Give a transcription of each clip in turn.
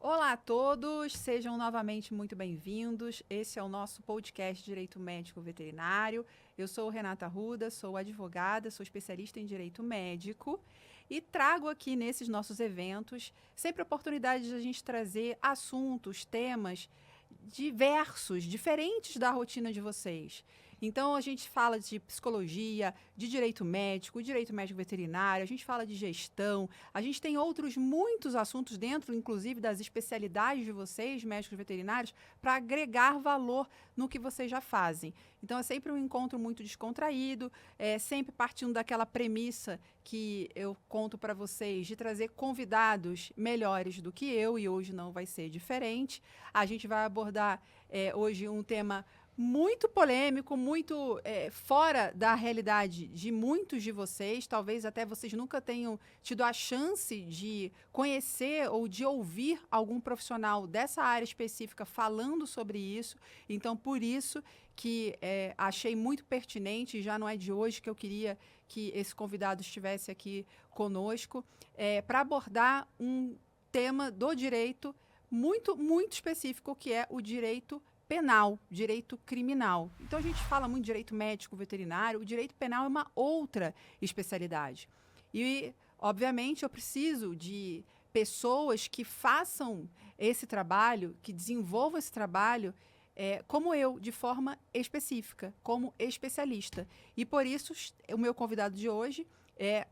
Olá a todos, sejam novamente muito bem-vindos. Esse é o nosso podcast Direito Médico Veterinário. Eu sou Renata Arruda, sou advogada, sou especialista em Direito Médico e trago aqui nesses nossos eventos sempre a oportunidade de a gente trazer assuntos, temas diversos, diferentes da rotina de vocês. Então, a gente fala de psicologia, de direito médico veterinário, a gente fala de gestão, a gente tem outros muitos assuntos dentro, inclusive, das especialidades de vocês, médicos veterinários, para agregar valor no que vocês já fazem. Então, é sempre um encontro muito descontraído, sempre partindo daquela premissa que eu conto para vocês de trazer convidados melhores do que eu, e hoje não vai ser diferente. A gente vai abordar hoje um tema muito polêmico, muito fora da realidade de muitos de vocês. Talvez até vocês nunca tenham tido a chance de conhecer ou de ouvir algum profissional dessa área específica falando sobre isso. Então, por isso que achei muito pertinente, já não é de hoje que eu queria que esse convidado estivesse aqui conosco, para abordar um tema do direito muito, muito específico, que é o direito penal, direito criminal. Então, a gente fala muito de direito médico veterinário, o direito penal é uma outra especialidade. E, obviamente, eu preciso de pessoas que façam esse trabalho, que desenvolvam esse trabalho, como eu, de forma específica, como especialista. E, por isso, o meu convidado de hoje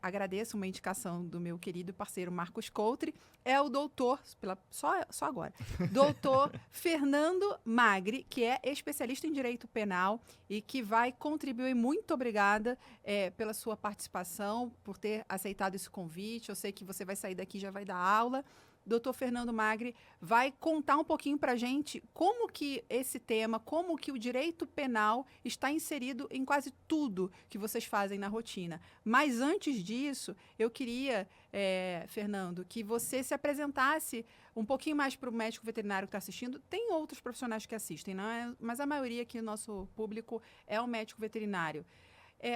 agradeço uma indicação do meu querido parceiro Marcos Coutri, é o doutor, só agora, doutor Fernando Magri, que é especialista em direito penal e que vai contribuir. Muito obrigada pela sua participação, por ter aceitado esse convite. Eu sei que você vai sair daqui e já vai dar aula. Doutor Fernando Magri vai contar um pouquinho para a gente como que esse tema, como que o direito penal está inserido em quase tudo que vocês fazem na rotina. Mas antes disso, eu queria, Fernando, que você se apresentasse um pouquinho mais para o médico veterinário que está assistindo. Tem outros profissionais que assistem, não é? Mas a maioria aqui do nosso público é o médico veterinário.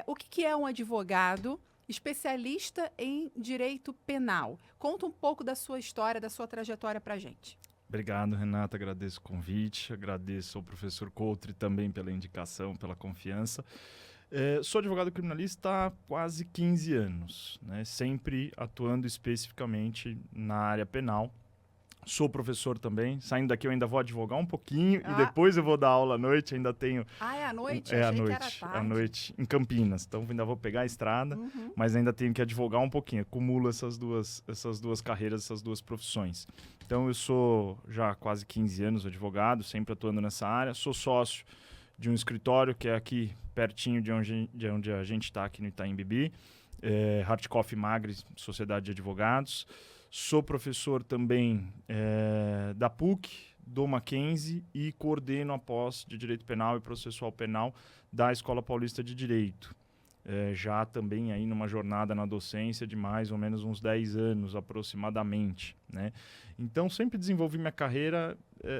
O que é um advogado especialista em direito penal? Conta um pouco da sua história, da sua trajetória para a gente. Obrigado, Renata. Agradeço o convite. Agradeço ao professor Coutri também pela indicação, pela confiança. Sou advogado criminalista há quase 15 anos, né? Sempre atuando especificamente na área penal. Sou professor também. Saindo daqui eu ainda vou advogar um pouquinho e depois eu vou dar aula à noite. Ainda tenho... é à noite? É à Achei noite, que era tarde. à noite em Campinas. Então ainda vou pegar a estrada, mas ainda tenho que advogar um pouquinho. Acumulo essas duas carreiras, essas duas profissões. Então eu sou já há quase 15 anos advogado, sempre atuando nessa área. Sou sócio de um escritório que é aqui pertinho de onde a gente está, aqui no Itaim Bibi. Hartkoff Magri, Sociedade de Advogados. Sou professor também da PUC, do Mackenzie e coordeno a pós de Direito Penal e Processual Penal da Escola Paulista de Direito. Já também aí numa jornada na docência de mais ou menos uns 10 anos aproximadamente, né? Então sempre desenvolvi minha carreira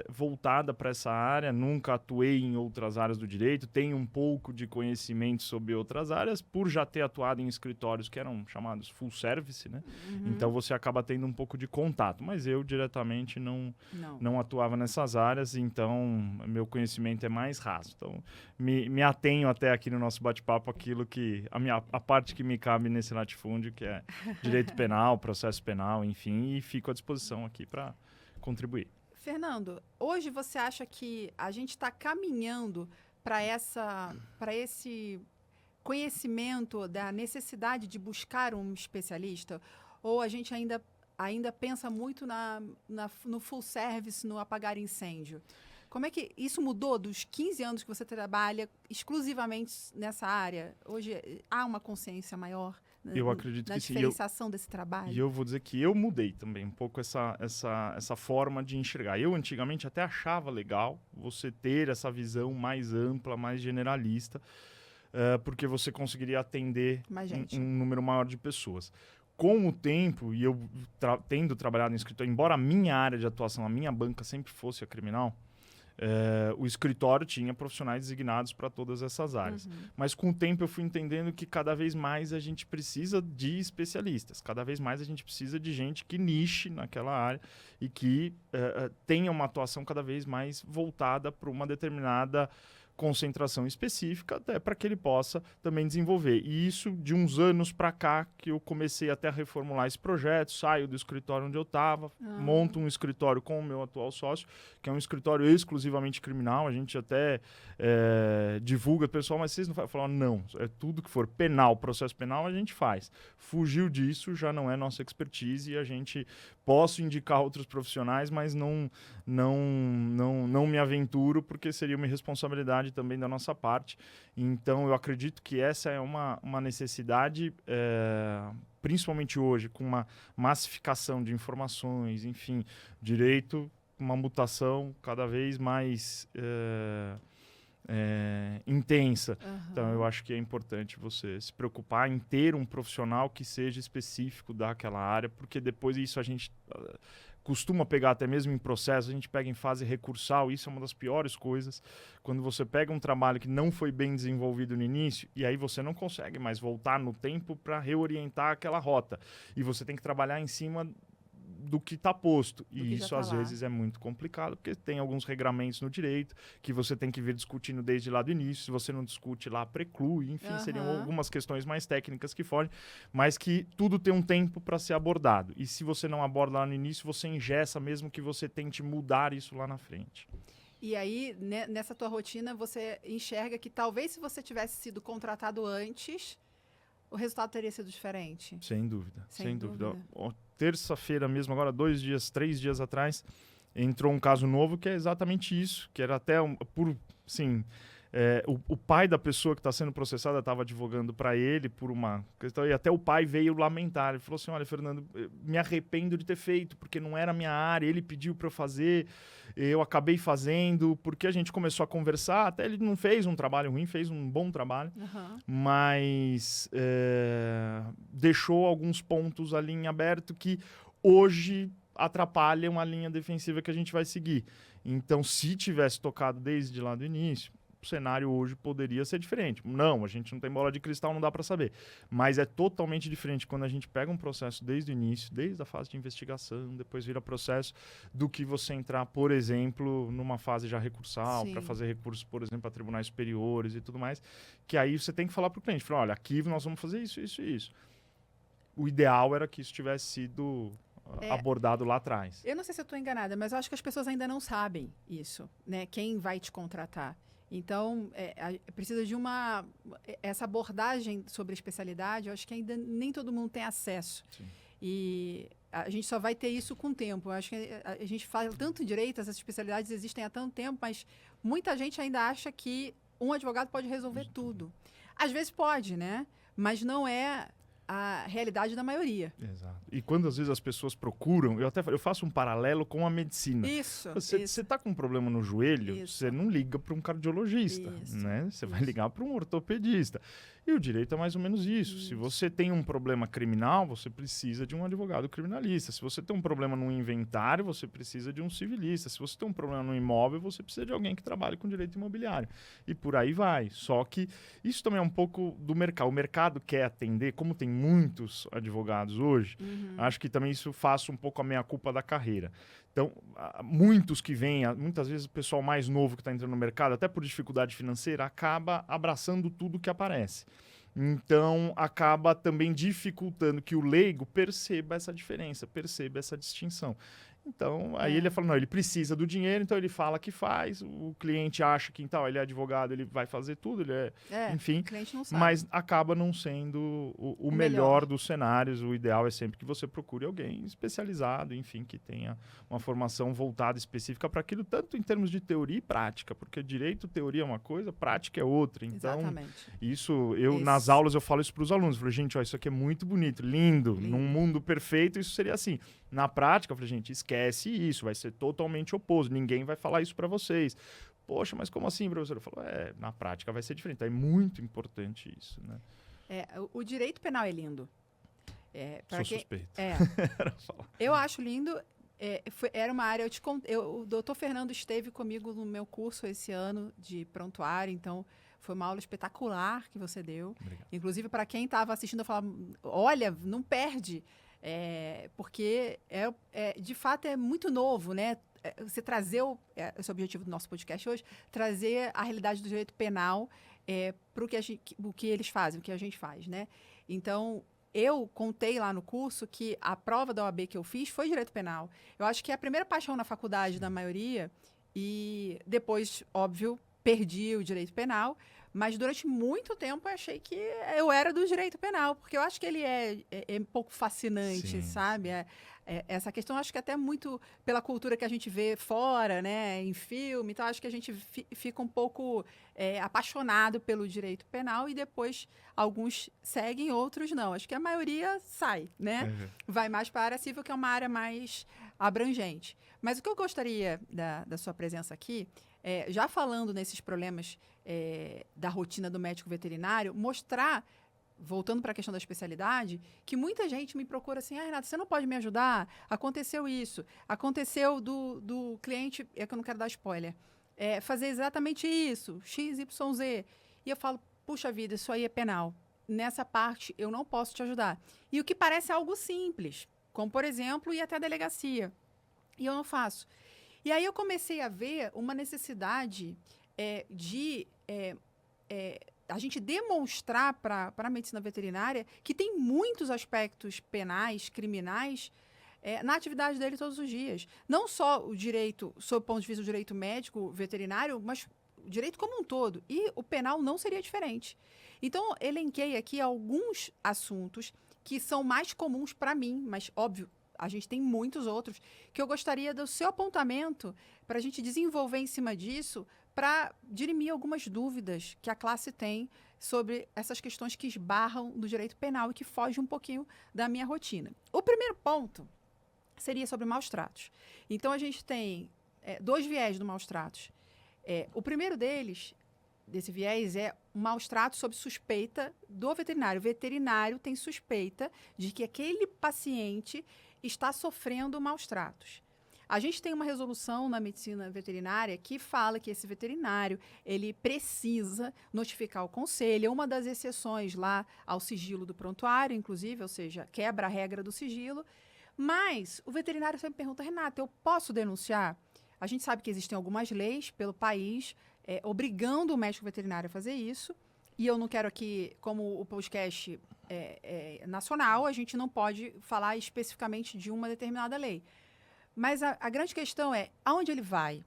voltada para essa área, nunca atuei em outras áreas do direito, tenho um pouco de conhecimento sobre outras áreas por já ter atuado em escritórios que eram chamados full service, né? Então você acaba tendo um pouco de contato, mas eu diretamente não atuava nessas áreas, então meu conhecimento é mais raso. Então me atenho até aqui no nosso bate-papo aquilo que a parte que me cabe nesse latifúndio, que é direito penal, processo penal, enfim, e fico à disposição aqui para contribuir. Fernando, hoje você acha que a gente está caminhando para esse conhecimento da necessidade de buscar um especialista? Ou a gente ainda pensa muito no full service, no apagar incêndio? Como é que isso mudou dos 15 anos que você trabalha exclusivamente nessa área? Hoje há uma consciência maior eu acredito na que sim. diferenciação desse trabalho? E eu vou dizer que eu mudei também um pouco essa forma de enxergar. Eu antigamente até achava legal você ter essa visão mais ampla, mais generalista, porque você conseguiria atender um número maior de pessoas. Com o tempo, e eu tendo trabalhado em escritório, embora a minha área de atuação, a minha banca sempre fosse a criminal, o escritório tinha profissionais designados para todas essas áreas. Mas com o tempo eu fui entendendo que cada vez mais a gente precisa de especialistas, cada vez mais a gente precisa de gente que niche naquela área e que tenha uma atuação cada vez mais voltada para uma determinada concentração específica, até para que ele possa também desenvolver. E isso de uns anos para cá que eu comecei até a reformular esse projeto, saio do escritório onde eu estava, monto um escritório com o meu atual sócio, que é um escritório exclusivamente criminal. A gente até divulga, pessoal, mas vocês não fazem? Falar, não, é tudo que for penal, processo penal, a gente faz. Fugiu disso, já não é nossa expertise e a gente posso indicar outros profissionais, mas não me aventuro porque seria uma irresponsabilidade também da nossa parte. Então, eu acredito que essa é uma necessidade, principalmente hoje, com uma massificação de informações, enfim, direito, uma mutação cada vez mais intensa. Então, eu acho que é importante você se preocupar em ter um profissional que seja específico daquela área, porque depois isso a gente costuma pegar até mesmo em processo, a gente pega em fase recursal, isso é uma das piores coisas, quando você pega um trabalho que não foi bem desenvolvido no início, e aí você não consegue mais voltar no tempo para reorientar aquela rota, e você tem que trabalhar em cima do que está posto, e isso às vezes é muito complicado, porque tem alguns regramentos no direito que você tem que vir discutindo desde lá do início. Se você não discute lá, preclui, enfim, seriam algumas questões mais técnicas que fogem, mas que tudo tem um tempo para ser abordado, e se você não aborda lá no início, você engessa mesmo que você tente mudar isso lá na frente. E aí, nessa tua rotina, você enxerga que talvez se você tivesse sido contratado antes, o resultado teria sido diferente? Sem dúvida, sem dúvida. Terça-feira mesmo, agora 3 dias atrás, entrou um caso novo que é exatamente isso, que era até o pai da pessoa que está sendo processada estava advogando para ele por uma questão, e até o pai veio lamentar. Ele falou assim, olha, Fernando, me arrependo de ter feito, porque não era a minha área, ele pediu para eu fazer, eu acabei fazendo, porque a gente começou a conversar, até ele não fez um trabalho ruim, fez um bom trabalho, mas deixou alguns pontos ali em aberto que hoje atrapalham a linha defensiva que a gente vai seguir. Então, se tivesse tocado desde lá do início, o cenário hoje poderia ser diferente. Não, a gente não tem bola de cristal, não dá para saber. Mas é totalmente diferente quando a gente pega um processo desde o início, desde a fase de investigação, depois vira processo, do que você entrar, por exemplo, numa fase já recursal, para fazer recursos, por exemplo, a tribunais superiores e tudo mais, que aí você tem que falar para o cliente, falar, olha, aqui nós vamos fazer isso, isso e isso. O ideal era que isso tivesse sido abordado lá atrás. Eu não sei se eu estou enganada, mas eu acho que as pessoas ainda não sabem isso, né? Quem vai te contratar. Então, precisa de essa abordagem sobre a especialidade, eu acho que ainda nem todo mundo tem acesso. Sim. E a gente só vai ter isso com o tempo. Eu acho que a gente fala tanto em direito, essas especialidades existem há tanto tempo, mas muita gente ainda acha que um advogado pode resolver tudo. Às vezes pode, né? Mas não é a realidade da maioria. Exato. E quando às vezes as pessoas procuram, eu faço um paralelo com a medicina. Isso. Você está com um problema no joelho, você não liga para um cardiologista, né? Você vai ligar para um ortopedista. E o direito é mais ou menos isso. Se você tem um problema criminal, você precisa de um advogado criminalista. Se você tem um problema no inventário, você precisa de um civilista. Se você tem um problema no imóvel, você precisa de alguém que trabalhe com direito imobiliário. E por aí vai. Só que isso também é um pouco do mercado. O mercado quer atender, como tem muitos advogados hoje, acho que também isso faz um pouco a meia-culpa da carreira. Então, muitos que vêm, muitas vezes o pessoal mais novo que está entrando no mercado, até por dificuldade financeira, acaba abraçando tudo que aparece. Então, acaba também dificultando que o leigo perceba essa diferença, perceba essa distinção. Então, aí ele fala, não, ele precisa do dinheiro, então ele fala que faz, o cliente acha que, então, ele é advogado, ele vai fazer tudo, ele enfim, o cliente não sabe. Mas acaba não sendo o melhor dos cenários. O ideal é sempre que você procure alguém especializado, enfim, que tenha uma formação voltada específica para aquilo, tanto em termos de teoria e prática, porque direito, teoria é uma coisa, prática é outra. Então, nas aulas eu falo isso para os alunos, eu falo, gente, ó, isso aqui é muito bonito, lindo, num mundo perfeito isso seria assim. Na prática, eu falei, gente, esquece isso, vai ser totalmente oposto, ninguém vai falar isso para vocês. Poxa, mas como assim, professor? Eu falo, na prática vai ser diferente, é muito importante isso, né? O direito penal é lindo. Sou suspeito. Eu acho lindo, Era uma área, o doutor Fernando esteve comigo no meu curso esse ano de prontuário, então foi uma aula espetacular que você deu. Obrigado. Inclusive, para quem estava assistindo, eu falava, olha, não perde, porque de fato é muito novo, né? Você trazer, esse é o objetivo do nosso podcast hoje, trazer a realidade do direito penal para o que eles fazem, o que a gente faz, né? Então, eu contei lá no curso que a prova da OAB que eu fiz foi direito penal. Eu acho que é a primeira paixão na faculdade da maioria e depois, óbvio, perdi o direito penal, mas durante muito tempo eu achei que eu era do direito penal, porque eu acho que ele é um pouco fascinante, Sim. sabe? Essa questão, acho que até muito pela cultura que a gente vê fora, né, em filme, então acho que a gente fica um pouco apaixonado pelo direito penal e depois alguns seguem, outros não. Acho que a maioria sai, né? Uhum. Vai mais para a área civil, que é uma área mais abrangente. Mas o que eu gostaria da sua presença aqui, já falando nesses problemas da rotina do médico veterinário, mostrar, voltando para a questão da especialidade, que muita gente me procura assim, Renata, você não pode me ajudar? Aconteceu isso. Aconteceu do cliente, é que eu não quero dar spoiler, fazer exatamente isso, XYZ. E eu falo, puxa vida, isso aí é penal. Nessa parte, eu não posso te ajudar. E o que parece algo simples, como, por exemplo, ir até a delegacia. E eu não faço. E aí eu comecei a ver uma necessidade de a gente demonstrar para a medicina veterinária que tem muitos aspectos penais, criminais, na atividade dele todos os dias. Não só o direito, sob o ponto de vista do direito médico, veterinário, mas o direito como um todo. E o penal não seria diferente. Então, elenquei aqui alguns assuntos que são mais comuns para mim, mas, óbvio, a gente tem muitos outros, que eu gostaria do seu apontamento para a gente desenvolver em cima disso, para dirimir algumas dúvidas que a classe tem sobre essas questões que esbarram do direito penal e que fogem um pouquinho da minha rotina. O primeiro ponto seria sobre maus tratos. Então, a gente tem 2 viés do maus tratos. O primeiro desse viés é maus tratos sob suspeita do veterinário. O veterinário tem suspeita de que aquele paciente está sofrendo maus tratos. A gente tem uma resolução na medicina veterinária que fala que esse veterinário ele precisa notificar o conselho. É uma das exceções lá ao sigilo do prontuário, inclusive, ou seja, quebra a regra do sigilo. Mas o veterinário sempre pergunta, Renata, eu posso denunciar? A gente sabe que existem algumas leis pelo país obrigando o médico veterinário a fazer isso. E eu não quero aqui, como o podcast nacional, a gente não pode falar especificamente de uma determinada lei. Mas a grande questão é, aonde ele vai?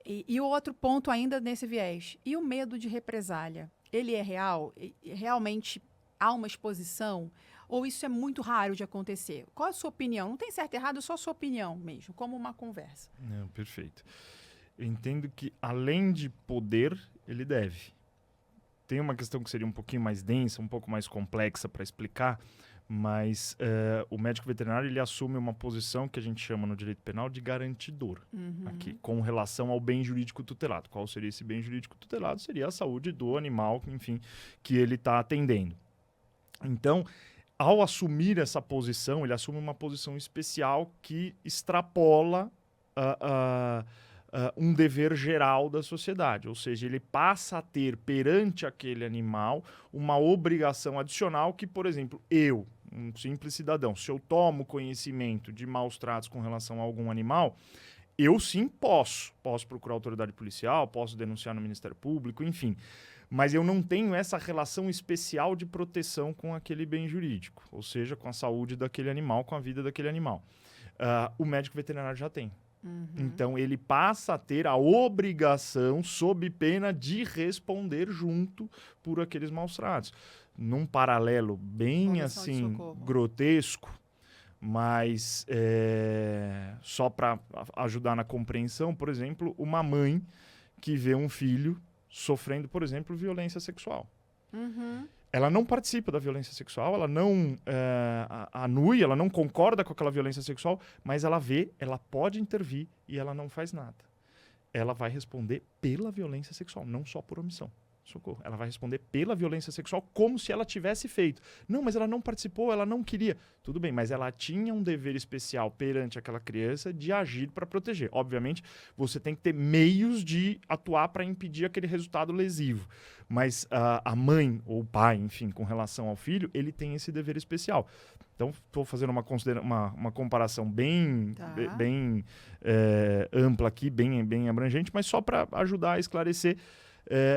E o outro ponto ainda nesse viés, e o medo de represália? Ele é real? Realmente há uma exposição? Ou isso é muito raro de acontecer? Qual a sua opinião? Não tem certo e errado, só a sua opinião mesmo, como uma conversa. Não, perfeito. Eu entendo que, além de poder, ele deve. Tem uma questão que seria um pouquinho mais densa, um pouco mais complexa para explicar, mas o médico veterinário ele assume uma posição que a gente chama no direito penal de garantidor, aqui, com relação ao bem jurídico tutelado. Qual seria esse bem jurídico tutelado? Seria a saúde do animal, enfim, que ele está atendendo. Então, ao assumir essa posição, ele assume uma posição especial que extrapola um dever geral da sociedade, ou seja, ele passa a ter perante aquele animal uma obrigação adicional que, por exemplo, eu, um simples cidadão, se eu tomo conhecimento de maus tratos com relação a algum animal, eu sim posso procurar a autoridade policial, posso denunciar no Ministério Público, enfim, mas eu não tenho essa relação especial de proteção com aquele bem jurídico, ou seja, com a saúde daquele animal, com a vida daquele animal. O médico veterinário já tem. Então, ele passa a ter a obrigação, sob pena de responder junto por aqueles maus tratos. Num paralelo bem assim grotesco, mas só para ajudar na compreensão, por exemplo, uma mãe que vê um filho sofrendo, por exemplo, violência sexual. Ela não participa da violência sexual, ela não anui, ela não concorda com aquela violência sexual, mas ela vê, ela pode intervir e ela não faz nada. Ela vai responder pela violência sexual, não só por omissão. socorro. Ela vai responder pela violência sexual como se ela tivesse feito. Não, mas ela não participou, ela não queria. Tudo bem, mas ela tinha um dever especial perante aquela criança de agir para proteger. Obviamente, você tem que ter meios de atuar para impedir aquele resultado lesivo. Mas a mãe ou o pai, enfim, com relação ao filho, ele tem esse dever especial. Então, estou fazendo uma comparação bem ampla aqui, bem abrangente, mas só para ajudar a esclarecer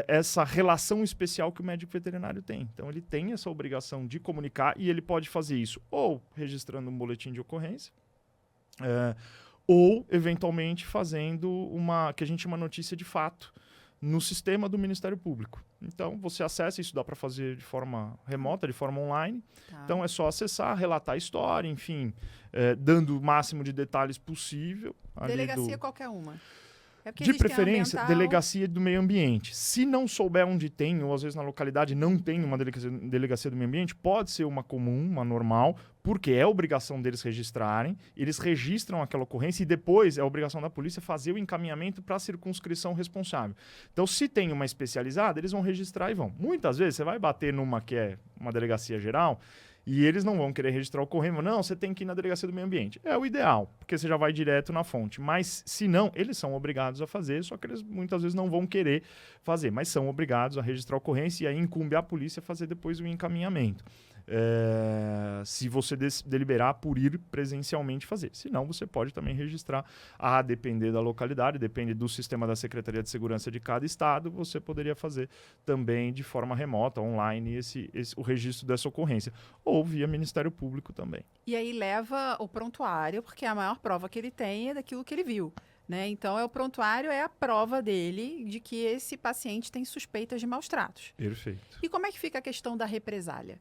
essa relação especial que o médico veterinário tem. Então, ele tem essa obrigação de comunicar e ele pode fazer isso ou registrando um boletim de ocorrência, ou, eventualmente, fazendo que a gente chama notícia de fato no sistema do Ministério Público. Então, você acessa, isso dá para fazer de forma remota, de forma online. Tá. Então, é só acessar, relatar a história, enfim, dando o máximo de detalhes possível. Delegacia qualquer uma. De preferência, delegacia do meio ambiente. Se não souber onde tem, ou às vezes na localidade não tem uma delegacia do meio ambiente, pode ser uma comum, uma normal, porque é obrigação deles registrarem, eles registram aquela ocorrência e depois é obrigação da polícia fazer o encaminhamento para a circunscrição responsável. Então, se tem uma especializada, eles vão registrar e vão. Muitas vezes você vai bater numa que é uma delegacia geral e eles não vão querer registrar o ocorrência. Não, você tem que ir na delegacia do meio ambiente. É o ideal, porque você já vai direto na fonte. Mas, se não, eles são obrigados a fazer, só que eles muitas vezes não vão querer fazer, mas são obrigados a registrar a ocorrência e aí incumbe a polícia fazer depois o encaminhamento. Se você deliberar por ir presencialmente fazer. Se não, você pode também registrar, a depender da localidade, depende do sistema da Secretaria de Segurança de cada estado, você poderia fazer também de forma remota, online, o registro dessa ocorrência. Ou via Ministério Público também. E aí leva o prontuário, porque a maior prova que ele tem é daquilo que ele viu. Né? Então, o prontuário é a prova dele de que esse paciente tem suspeitas de maus tratos. Perfeito. E como é que fica a questão da represália?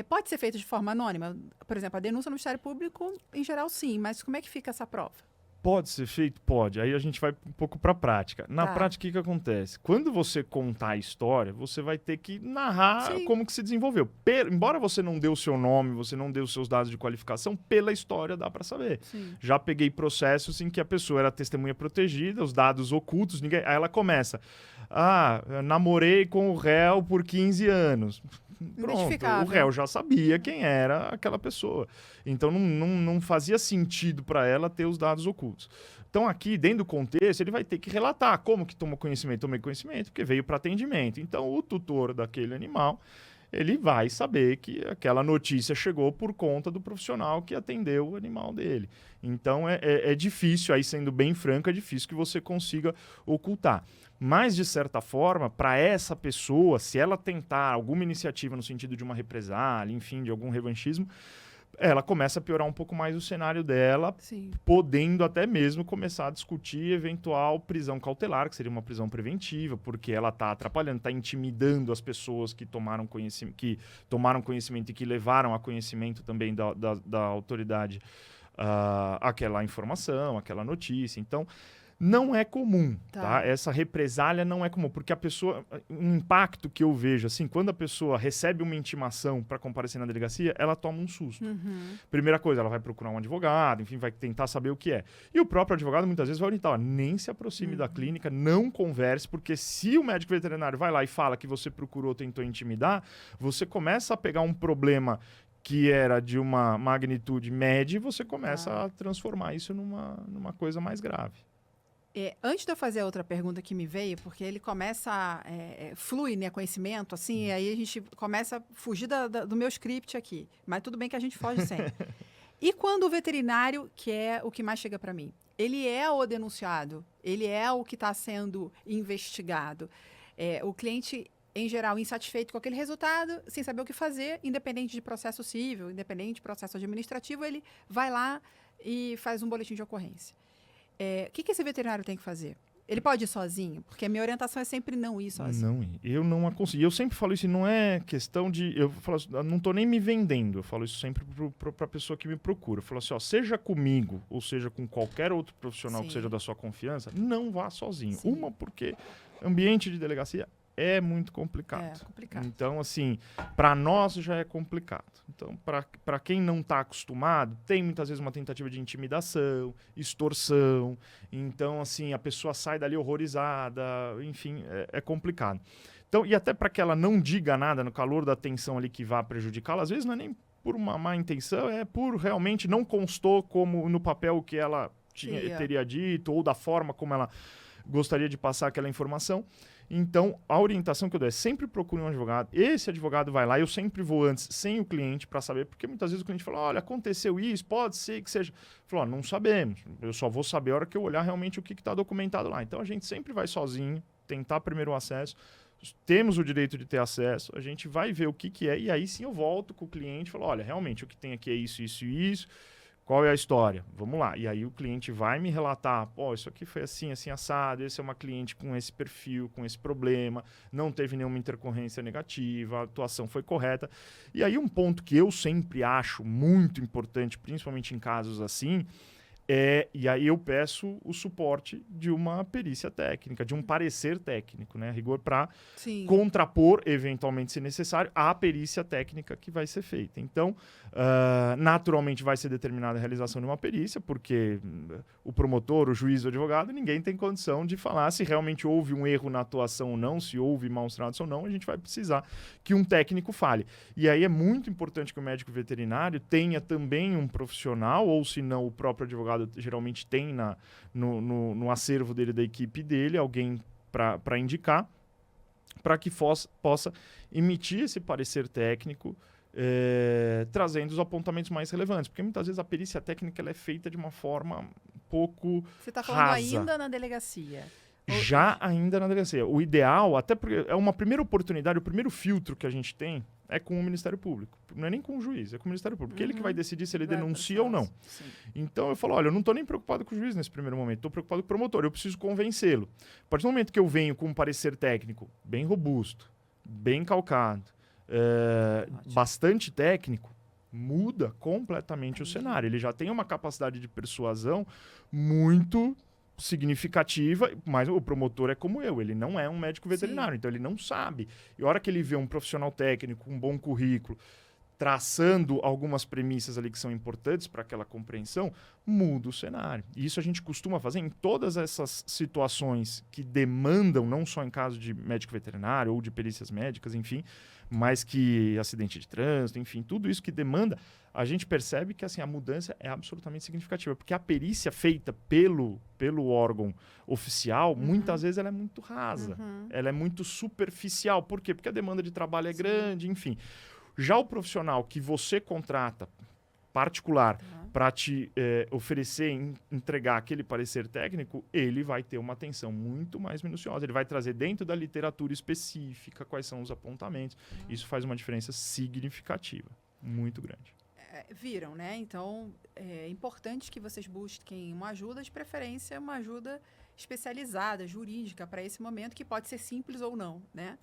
Pode ser feito de forma anônima? Por exemplo, a denúncia no Ministério Público, em geral, sim. Mas como é que fica essa prova? Pode ser feito? Pode. Aí a gente vai um pouco para a prática. Na prática, o que acontece? Quando você contar a história, você vai ter que narrar como que se desenvolveu. Embora você não dê o seu nome, você não dê os seus dados de qualificação, pela história dá para saber. Sim. Já peguei processos em que a pessoa era testemunha protegida, os dados ocultos, aí ela começa. Namorei com o réu por 15 anos. Pronto, o réu já sabia quem era aquela pessoa. Então, não fazia sentido para ela ter os dados ocultos. Então, aqui, dentro do contexto, ele vai ter que relatar como que tomou conhecimento. Tomei conhecimento porque veio para atendimento. Então, o tutor daquele animal, ele vai saber que aquela notícia chegou por conta do profissional que atendeu o animal dele. Então, é difícil, aí sendo bem franco, é difícil que você consiga ocultar. Mas, de certa forma, para essa pessoa, se ela tentar alguma iniciativa no sentido de uma represália, enfim, de algum revanchismo, ela começa a piorar um pouco mais o cenário dela, podendo até mesmo começar a discutir eventual prisão cautelar, que seria uma prisão preventiva, porque ela está atrapalhando, está intimidando as pessoas que tomaram conhecimento e que levaram a conhecimento também da autoridade aquela informação, aquela notícia. Então, não é comum, tá? Essa represália não é comum, porque a pessoa, um impacto que eu vejo, assim, quando a pessoa recebe uma intimação para comparecer na delegacia, ela toma um susto. Primeira coisa, ela vai procurar um advogado, enfim, vai tentar saber o que é. E o próprio advogado muitas vezes vai orientar, nem se aproxime da clínica, não converse, porque se o médico veterinário vai lá e fala que você procurou, tentou intimidar, você começa a pegar um problema que era de uma magnitude média e você começa a transformar isso numa coisa mais grave. Antes de eu fazer a outra pergunta que me veio, porque ele começa, flui, né, conhecimento, assim, e aí a gente começa a fugir do meu script aqui. Mas tudo bem que a gente foge sempre. E quando o veterinário, que é o que mais chega para mim, ele é o denunciado, ele é o que está sendo investigado. O cliente, em geral, insatisfeito com aquele resultado, sem saber o que fazer, independente de processo civil, independente de processo administrativo, ele vai lá e faz um boletim de ocorrência. O que esse veterinário tem que fazer? Ele pode ir sozinho? Porque a minha orientação é sempre não ir sozinho. Não ir. Eu não aconselho. Eu sempre falo isso, não é questão de... Eu falo assim, eu não estou nem me vendendo. Eu falo isso sempre para a pessoa que me procura. Eu falo assim, seja comigo ou seja com qualquer outro profissional que seja da sua confiança, não vá sozinho. Uma, porque ambiente de delegacia é muito complicado. Então, assim, para nós já é complicado. Então, para quem não está acostumado, tem muitas vezes uma tentativa de intimidação, extorsão. Então, assim, a pessoa sai dali horrorizada, enfim, é complicado. Então, e até para que ela não diga nada no calor da tensão ali que vá prejudicá-la, às vezes não é nem por uma má intenção, é por realmente não constou como no papel o que ela teria dito, ou da forma como ela gostaria de passar aquela informação. Então, a orientação que eu dou é sempre procure um advogado. Esse advogado vai lá, eu sempre vou antes sem o cliente para saber, porque muitas vezes o cliente fala, olha, aconteceu isso, pode ser que seja. Falou, não sabemos, eu só vou saber a hora que eu olhar realmente o que está documentado lá. Então, a gente sempre vai sozinho, tentar primeiro o acesso, temos o direito de ter acesso, a gente vai ver o que é, e aí sim eu volto com o cliente e falo, olha, realmente o que tem aqui é isso, isso e isso. Qual é a história? Vamos lá. E aí o cliente vai me relatar, isso aqui foi assim, assim, assado, esse é uma cliente com esse perfil, com esse problema, não teve nenhuma intercorrência negativa, a atuação foi correta. E aí um ponto que eu sempre acho muito importante, principalmente em casos assim, e aí eu peço o suporte de uma perícia técnica, de um parecer técnico, né? Rigor para contrapor, eventualmente, se necessário, a perícia técnica que vai ser feita. Então, naturalmente vai ser determinada a realização de uma perícia, porque o promotor, o juiz, o advogado, ninguém tem condição de falar se realmente houve um erro na atuação ou não, se houve maus tratos ou não, a gente vai precisar que um técnico fale. E aí é muito importante que o médico veterinário tenha também um profissional, ou se não, o próprio advogado geralmente tem no acervo dele, da equipe dele, alguém para indicar, para que possa emitir esse parecer técnico, trazendo os apontamentos mais relevantes. Porque muitas vezes a perícia técnica ela é feita de uma forma um pouco Você está falando rasa. ainda na delegacia? Já ainda na delegacia. O ideal, até porque é uma primeira oportunidade, o primeiro filtro que a gente tem é com o Ministério Público. Não é nem com o juiz, é com o Ministério Público. Porque ele que vai decidir se ele denuncia ou não. Sim. Então eu falo, olha, eu não estou nem preocupado com o juiz nesse primeiro momento, estou preocupado com o promotor, eu preciso convencê-lo. A partir do momento que eu venho com um parecer técnico bem robusto, bem calcado, bastante técnico, muda completamente o cenário. Ele já tem uma capacidade de persuasão muito significativa, mas o promotor é como eu, ele não é um médico veterinário, então ele não sabe. E a hora que ele vê um profissional técnico, um bom currículo, traçando algumas premissas ali que são importantes para aquela compreensão, muda o cenário. E isso a gente costuma fazer em todas essas situações que demandam, não só em caso de médico veterinário ou de perícias médicas, enfim, mas que acidente de trânsito, enfim, tudo isso que demanda, a gente percebe que assim, a mudança é absolutamente significativa, porque a perícia feita pelo órgão oficial, muitas vezes ela é muito rasa, ela é muito superficial. Por quê? Porque a demanda de trabalho é grande, enfim. Já o profissional que você contrata, particular, para te oferecer, entregar aquele parecer técnico, ele vai ter uma atenção muito mais minuciosa. Ele vai trazer dentro da literatura específica quais são os apontamentos. Isso faz uma diferença significativa, muito grande. Viram, né? Então, é importante que vocês busquem uma ajuda, de preferência uma ajuda especializada, jurídica, para esse momento, que pode ser simples ou não, né?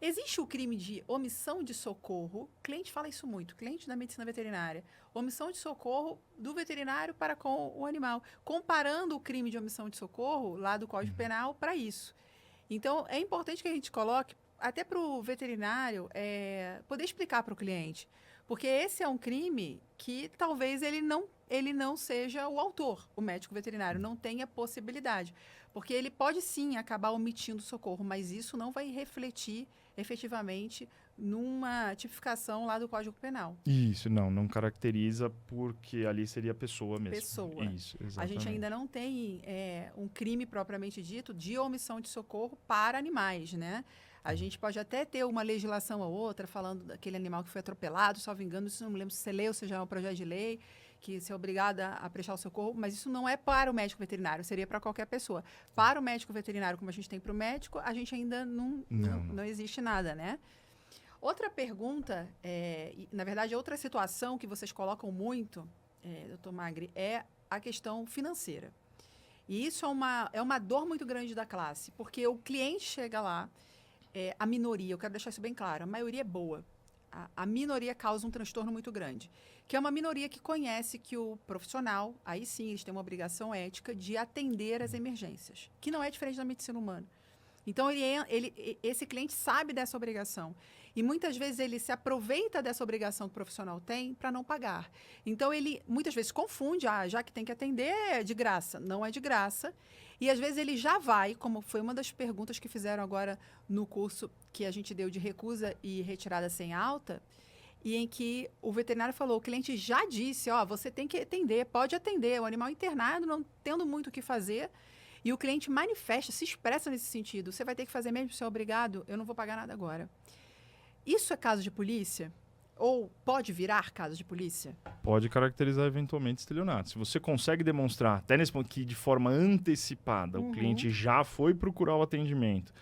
Existe o crime de omissão de socorro, o cliente fala isso muito, cliente da medicina veterinária, omissão de socorro do veterinário para com o animal, comparando o crime de omissão de socorro lá do Código Penal para isso. Então, é importante que a gente coloque, até para o veterinário, poder explicar para o cliente, porque esse é um crime que talvez ele não seja o autor, o médico veterinário, não tenha possibilidade. Porque ele pode sim acabar omitindo socorro, mas isso não vai refletir efetivamente numa tipificação lá do Código Penal. Isso, não caracteriza, porque ali seria pessoa mesmo. Pessoa. Isso, exatamente. A gente ainda não tem um crime propriamente dito de omissão de socorro para animais, né? A gente pode até ter uma legislação ou outra falando daquele animal que foi atropelado, salvo engano, isso não me lembro se você leu, se já é um projeto de lei, que você é obrigada a prestar o socorro, mas isso não é para o médico veterinário, seria para qualquer pessoa. Para o médico veterinário, como a gente tem para o médico, a gente ainda não existe nada, né? Outra pergunta, na verdade, outra situação que vocês colocam muito, doutor Magri, é a questão financeira. E isso é uma dor muito grande da classe, porque o cliente chega lá, a minoria, eu quero deixar isso bem claro, a maioria é boa. A minoria causa um transtorno muito grande, que é uma minoria que conhece que o profissional, aí sim, eles têm uma obrigação ética de atender as emergências, que não é diferente da medicina humana. Então, esse cliente sabe dessa obrigação. E muitas vezes ele se aproveita dessa obrigação que o profissional tem para não pagar. Então, ele muitas vezes confunde, já que tem que atender, é de graça. Não é de graça. E às vezes ele já vai, como foi uma das perguntas que fizeram agora no curso que a gente deu de recusa e retirada sem alta, e em que o veterinário falou, o cliente já disse, você tem que atender, pode atender, o animal internado não tendo muito o que fazer, e o cliente manifesta, se expressa nesse sentido, você vai ter que fazer mesmo, você é obrigado, eu não vou pagar nada agora. Isso é caso de polícia? Ou pode virar caso de polícia? Pode caracterizar eventualmente estelionato. Se você consegue demonstrar, até nesse ponto que de forma antecipada, o cliente já foi procurar o atendimento,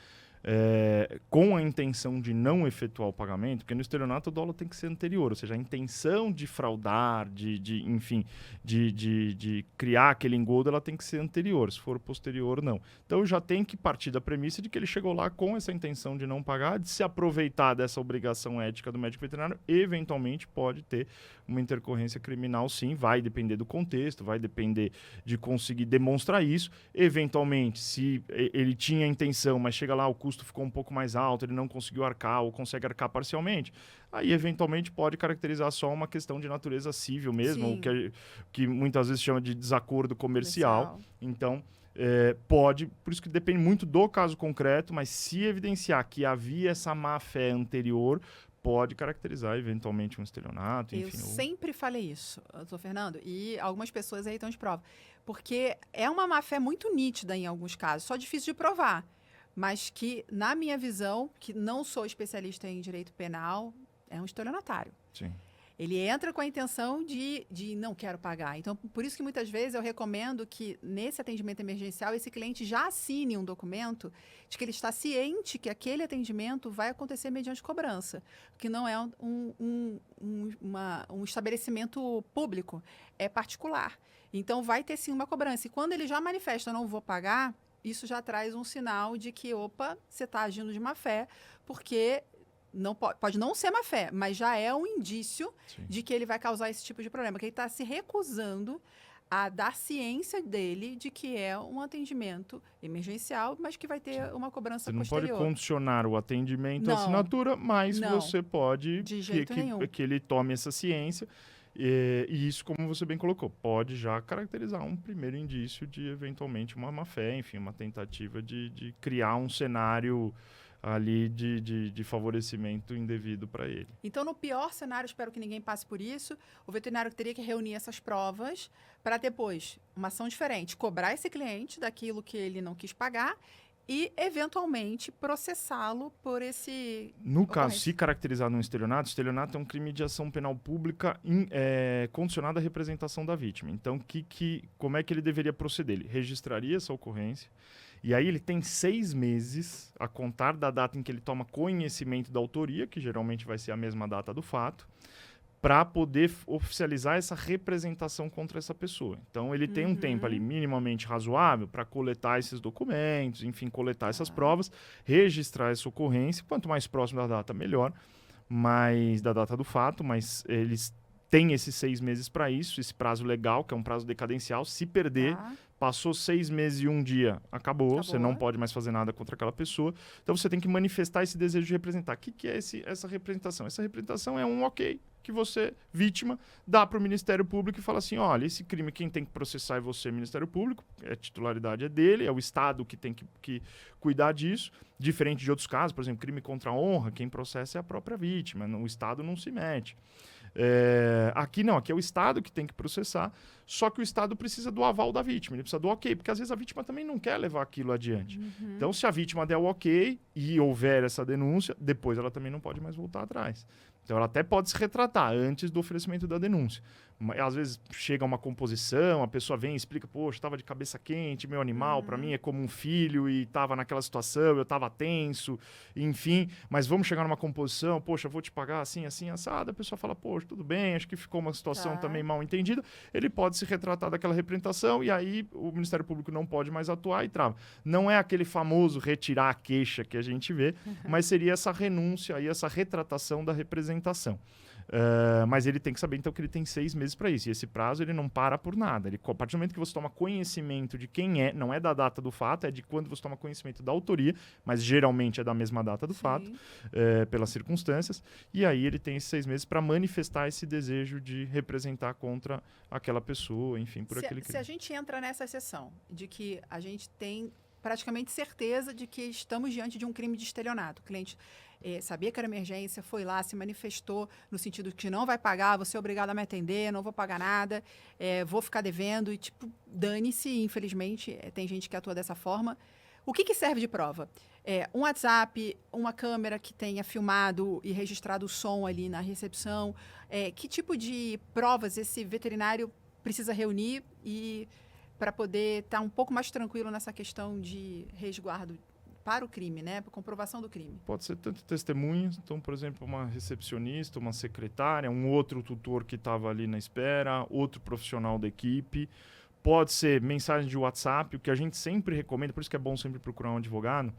com a intenção de não efetuar o pagamento, porque no estelionato o dolo tem que ser anterior, ou seja, a intenção de fraudar, enfim, de criar aquele engodo, ela tem que ser anterior, se for posterior, não. Então já tem que partir da premissa de que ele chegou lá com essa intenção de não pagar, de se aproveitar dessa obrigação ética do médico veterinário, eventualmente pode ter uma intercorrência criminal, sim, vai depender do contexto, vai depender de conseguir demonstrar isso. Eventualmente, se ele tinha a intenção, mas chega lá, o custo ficou um pouco mais alto, ele não conseguiu arcar ou consegue arcar parcialmente, aí eventualmente pode caracterizar só uma questão de natureza civil mesmo, o que muitas vezes chama de desacordo comercial. Então, pode, por isso que depende muito do caso concreto, mas se evidenciar que havia essa má-fé anterior, pode caracterizar eventualmente um estelionato, enfim. Eu sempre falei isso, doutor Fernando, e algumas pessoas aí estão de prova, porque é uma má-fé muito nítida em alguns casos, só difícil de provar, mas que, na minha visão, que não sou especialista em direito penal, é um estelionatário. Sim. Ele entra com a intenção de não quero pagar. Então, por isso que muitas vezes eu recomendo que, nesse atendimento emergencial, esse cliente já assine um documento de que ele está ciente que aquele atendimento vai acontecer mediante cobrança, que não é um estabelecimento público, é particular. Então, vai ter sim uma cobrança. E quando ele já manifesta, não vou pagar, isso já traz um sinal de que, você está agindo de má fé, porque... Não pode não ser má fé, mas já é um indício de que ele vai causar esse tipo de problema, que ele está se recusando a dar ciência dele de que é um atendimento emergencial, mas que vai ter uma cobrança posterior. Você não pode condicionar o atendimento à assinatura, mas você pode que ele tome essa ciência. E isso, como você bem colocou, pode já caracterizar um primeiro indício de, eventualmente, uma má-fé, enfim, uma tentativa de criar um cenário ali de favorecimento indevido para ele. Então, no pior cenário, espero que ninguém passe por isso, o veterinário teria que reunir essas provas para depois, uma ação diferente, cobrar esse cliente daquilo que ele não quis pagar e, eventualmente, processá-lo por esse... No caso, se caracterizar um estelionato é um crime de ação penal pública condicionado à representação da vítima. Então, como é que ele deveria proceder? Ele registraria essa ocorrência, e aí ele tem 6 meses a contar da data em que ele toma conhecimento da autoria, que geralmente vai ser a mesma data do fato, para poder oficializar essa representação contra essa pessoa. Então, ele tem um tempo ali minimamente razoável para coletar esses documentos, enfim, coletar essas provas, registrar essa ocorrência. Quanto mais próximo da data, melhor, mais da data do fato, mas eles têm esses 6 meses para isso, esse prazo legal, que é um prazo decadencial. Se perder, passou 6 meses e 1 dia, acabou, você não pode mais fazer nada contra aquela pessoa. Então, você tem que manifestar esse desejo de representar. O que é essa representação? Essa representação é um ok que você, vítima, dá para o Ministério Público e fala assim, olha, esse crime quem tem que processar é você, Ministério Público, a titularidade é dele, é o Estado que tem que cuidar disso, diferente de outros casos, por exemplo, crime contra a honra, quem processa é a própria vítima, o Estado não se mete. Aqui não, aqui é o Estado que tem que processar, só que o Estado precisa do aval da vítima, ele precisa do ok, porque às vezes a vítima também não quer levar aquilo adiante. Então, se a vítima der o ok e houver essa denúncia, depois ela também não pode mais voltar atrás. Então, ela até pode se retratar antes do oferecimento da denúncia. Às vezes chega uma composição, a pessoa vem e explica, poxa, estava de cabeça quente, meu animal, para mim é como um filho e estava naquela situação, eu estava tenso, enfim, mas vamos chegar numa composição, poxa, eu vou te pagar assim, assim, assado. A pessoa fala, poxa, tudo bem, acho que ficou uma situação também mal entendida. Ele pode se retratar daquela representação e aí o Ministério Público não pode mais atuar e trava. Não é aquele famoso retirar a queixa que a gente vê, mas seria essa renúncia e essa retratação da representação. Mas ele tem que saber, então, que ele tem 6 meses para isso. E esse prazo, ele não para por nada. A partir do momento que você toma conhecimento de quem é, não é da data do fato, é de quando você toma conhecimento da autoria, mas geralmente é da mesma data do fato, pelas circunstâncias. E aí ele tem esses 6 meses para manifestar esse desejo de representar contra aquela pessoa, enfim, por aquele crime. Se a gente entra nessa sessão de que a gente tem praticamente certeza de que estamos diante de um crime de estelionato, o cliente sabia que era emergência, foi lá, se manifestou no sentido de que não vai pagar, você é obrigado a me atender, não vou pagar nada, vou ficar devendo e, tipo, dane-se, infelizmente, tem gente que atua dessa forma. O que serve de prova? Um WhatsApp, uma câmera que tenha filmado e registrado o som ali na recepção, que tipo de provas esse veterinário precisa reunir para poder estar um pouco mais tranquilo nessa questão de resguardo para o crime, né? Para comprovação do crime. Pode ser tanto testemunhas, então, por exemplo, uma recepcionista, uma secretária, um outro tutor que estava ali na espera, outro profissional da equipe. Pode ser mensagem de WhatsApp, o que a gente sempre recomenda, por isso que é bom sempre procurar um advogado,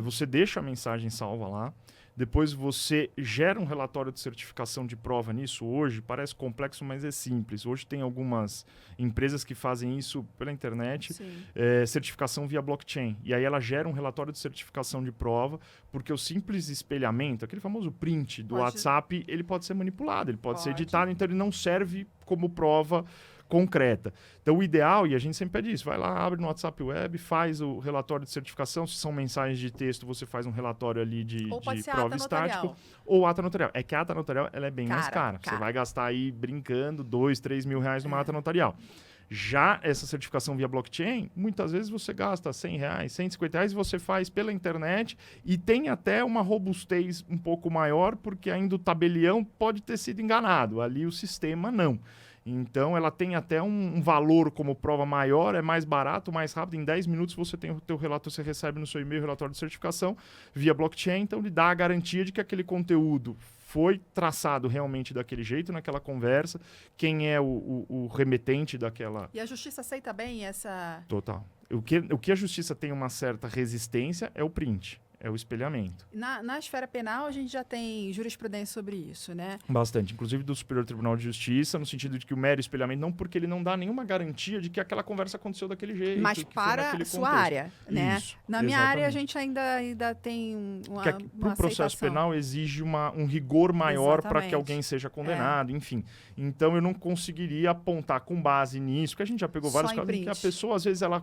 você deixa a mensagem salva lá, depois você gera um relatório de certificação de prova nisso. Hoje parece complexo, mas é simples. Hoje tem algumas empresas que fazem isso pela internet, certificação via blockchain. E aí ela gera um relatório de certificação de prova, porque o simples espelhamento, aquele famoso print do WhatsApp, ele pode ser manipulado, ele pode ser editado, então ele não serve como prova concreta. Então, o ideal, e a gente sempre pede isso, vai lá, abre no WhatsApp Web, faz o relatório de certificação. Se são mensagens de texto, você faz um relatório ali de prova estático. Ou ata notarial. É que a ata notarial ela é bem mais cara. Você vai gastar aí, brincando, 2, 3 mil reais numa ata notarial. Já essa certificação via blockchain, muitas vezes você gasta R$100, R$150 e você faz pela internet e tem até uma robustez um pouco maior, porque ainda o tabelião pode ter sido enganado, ali o sistema não. Então, ela tem até um valor como prova maior, é mais barato, mais rápido. Em 10 minutos você tem o teu relatório, você recebe no seu e-mail o relatório de certificação via blockchain. Então, ele dá a garantia de que aquele conteúdo foi traçado realmente daquele jeito naquela conversa, quem é o remetente daquela... E a justiça aceita bem essa... Total. O que a justiça tem uma certa resistência é o print. É o espelhamento. Na esfera penal, a gente já tem jurisprudência sobre isso, né? Bastante. Inclusive do Superior Tribunal de Justiça, no sentido de que o mero espelhamento, não porque ele não dá nenhuma garantia de que aquela conversa aconteceu daquele jeito. Mas para a sua área, né? Isso, na minha área, a gente ainda tem uma Para o processo penal, exige um rigor maior para que alguém seja condenado, enfim. Então, eu não conseguiria apontar com base nisso, que a gente já pegou vários casos em que a pessoa, às vezes, ela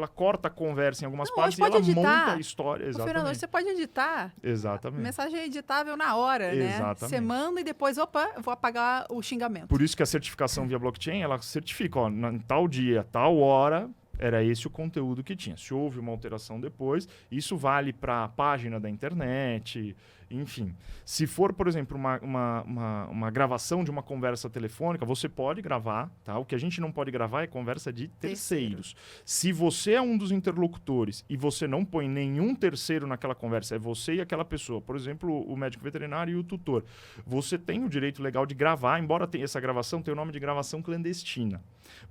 corta a conversa em algumas partes e ela monta a história. Exatamente. Você pode editar. Exatamente. Mensagem editável na hora, né? Você manda e depois, eu vou apagar o xingamento. Por isso que a certificação via blockchain, ela certifica, em tal dia, tal hora, era esse o conteúdo que tinha. Se houve uma alteração depois, isso vale para a página da internet, enfim. Se for, por exemplo, uma gravação de uma conversa telefônica, você pode gravar, tá? O que a gente não pode gravar é conversa de terceiros. Se você é um dos interlocutores e você não põe nenhum terceiro naquela conversa, é você e aquela pessoa, por exemplo, o médico veterinário e o tutor, você tem o direito legal de gravar, embora essa gravação tenha o nome de gravação clandestina.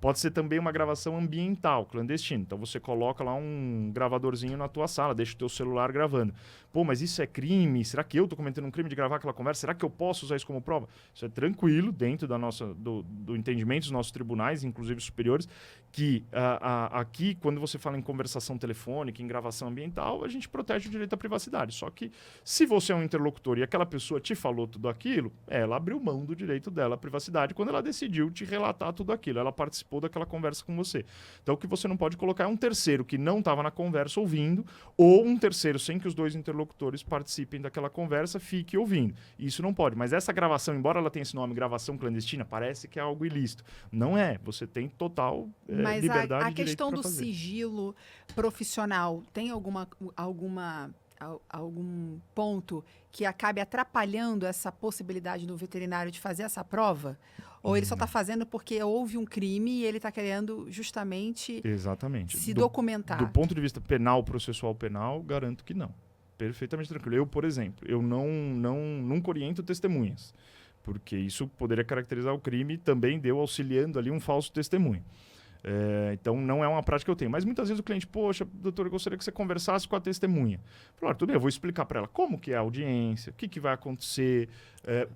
Pode ser também uma gravação ambiental, clandestina. Então, você coloca lá um gravadorzinho na tua sala, deixa o teu celular gravando. Pô, mas isso é crime? Será que eu estou cometendo um crime de gravar aquela conversa? Será que eu posso usar isso como prova? Isso é tranquilo, dentro do entendimento dos nossos tribunais, inclusive superiores, que aqui, quando você fala em conversação telefônica, em gravação ambiental, a gente protege o direito à privacidade. Só que, se você é um interlocutor e aquela pessoa te falou tudo aquilo, ela abriu mão do direito dela à privacidade quando ela decidiu te relatar tudo aquilo. Ela participou daquela conversa com você. Então, o que você não pode colocar é um terceiro que não estava na conversa ouvindo, ou um terceiro sem que os dois interlocutores participem daquela conversa, fique ouvindo. Isso não pode. Mas essa gravação, embora ela tenha esse nome, gravação clandestina, parece que é algo ilícito. Não é. Você tem total mas liberdade a questão do sigilo profissional tem algum ponto que acabe atrapalhando essa possibilidade do veterinário de fazer essa prova? Ou ele só está fazendo porque houve um crime e ele está querendo justamente se documentar? Do ponto de vista penal, processual penal, garanto que não. Perfeitamente tranquilo. Eu, por exemplo, eu nunca oriento testemunhas, porque isso poderia caracterizar o crime e também deu auxiliando ali um falso testemunho. Então, não é uma prática que eu tenho. Mas muitas vezes o cliente, poxa, doutor, eu gostaria que você conversasse com a testemunha. Eu falo, tudo bem, eu vou explicar para ela como que é a audiência, o que vai acontecer,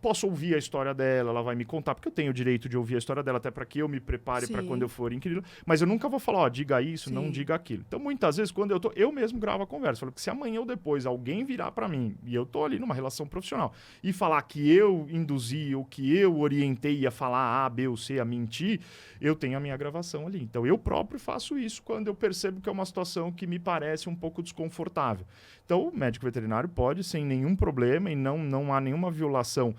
posso ouvir a história dela, ela vai me contar, porque eu tenho o direito de ouvir a história dela, até para que eu me prepare para quando eu for inquiri-la. Mas eu nunca vou falar, ó, diga isso, não diga aquilo. Então, muitas vezes, quando eu mesmo gravo a conversa. Falo que se amanhã ou depois alguém virar para mim, e eu tô ali numa relação profissional, e falar que eu induzi ou que eu orientei a falar A, B ou C, a mentir, eu tenho a minha gravação ali. Então, eu próprio faço isso quando eu percebo que é uma situação que me parece um pouco desconfortável. Então, o médico veterinário pode, sem nenhum problema, e não há nenhuma violação,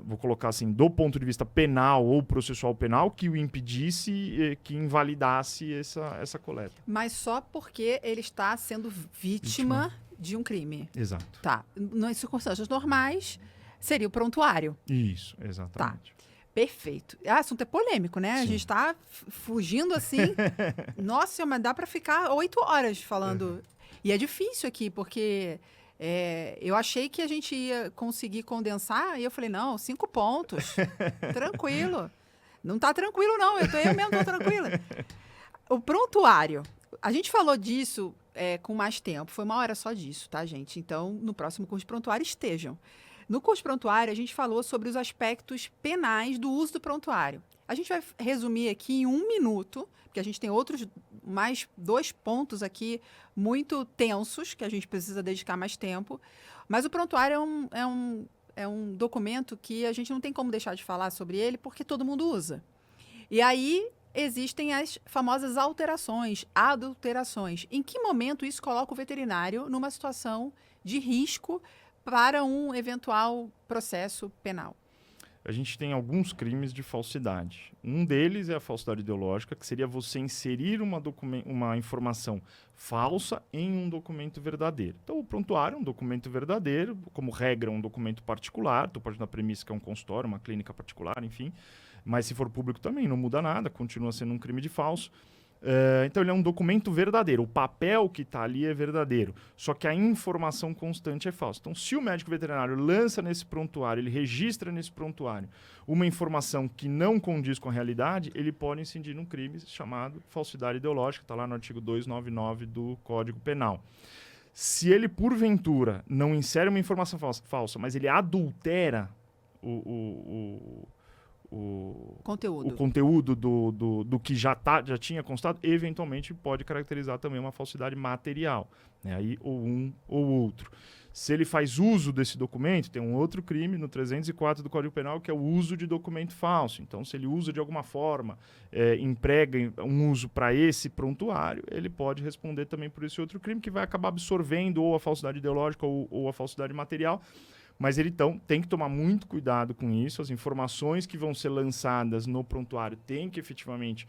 vou colocar assim, do ponto de vista penal ou processual penal, que o impedisse, que invalidasse essa coleta. Mas só porque ele está sendo vítima de um crime. Exato. Tá. Nas circunstâncias normais, seria o prontuário. Isso, exatamente. Tá. Perfeito. O assunto é polêmico, né? Sim. A gente está fugindo assim. Nossa, mas dá para ficar 8 horas falando. E é difícil aqui, porque eu achei que a gente ia conseguir condensar, e eu falei, não, 5 pontos. Tranquilo. Não tá tranquilo, não. Eu mesmo tô tranquila. O prontuário. A gente falou disso com mais tempo. Foi 1 hora só disso, tá, gente? Então, no próximo curso de prontuário, estejam. No curso de prontuário, a gente falou sobre os aspectos penais do uso do prontuário. A gente vai resumir aqui em 1 minuto, porque a gente tem mais 2 pontos aqui muito tensos, que a gente precisa dedicar mais tempo. Mas o prontuário é um documento que a gente não tem como deixar de falar sobre ele, porque todo mundo usa. E aí existem as famosas alterações, adulterações. Em que momento isso coloca o veterinário numa situação de risco para um eventual processo penal? A gente tem alguns crimes de falsidade. Um deles é a falsidade ideológica, que seria você inserir uma informação falsa em um documento verdadeiro. Então, o prontuário é um documento verdadeiro, como regra, um documento particular. Tu pode dar premissa que é um consultório, uma clínica particular, enfim. Mas se for público também, não muda nada, continua sendo um crime de falso. Então, ele é um documento verdadeiro. O papel que está ali é verdadeiro. Só que a informação constante é falsa. Então, se o médico veterinário lança nesse prontuário, ele registra nesse prontuário uma informação que não condiz com a realidade, ele pode incidir num crime chamado falsidade ideológica. Está lá no artigo 299 do Código Penal. Se ele, porventura, não insere uma informação falsa, mas ele adultera o conteúdo do que já tinha constado, eventualmente pode caracterizar também uma falsidade material, né? Aí, ou um ou outro. Se ele faz uso desse documento, tem um outro crime no 304 do Código Penal, que é o uso de documento falso. Então, se ele usa de alguma forma, emprega um uso para esse prontuário, ele pode responder também por esse outro crime, que vai acabar absorvendo ou a falsidade ideológica ou a falsidade material. Mas ele, então, tem que tomar muito cuidado com isso. As informações que vão ser lançadas no prontuário têm que efetivamente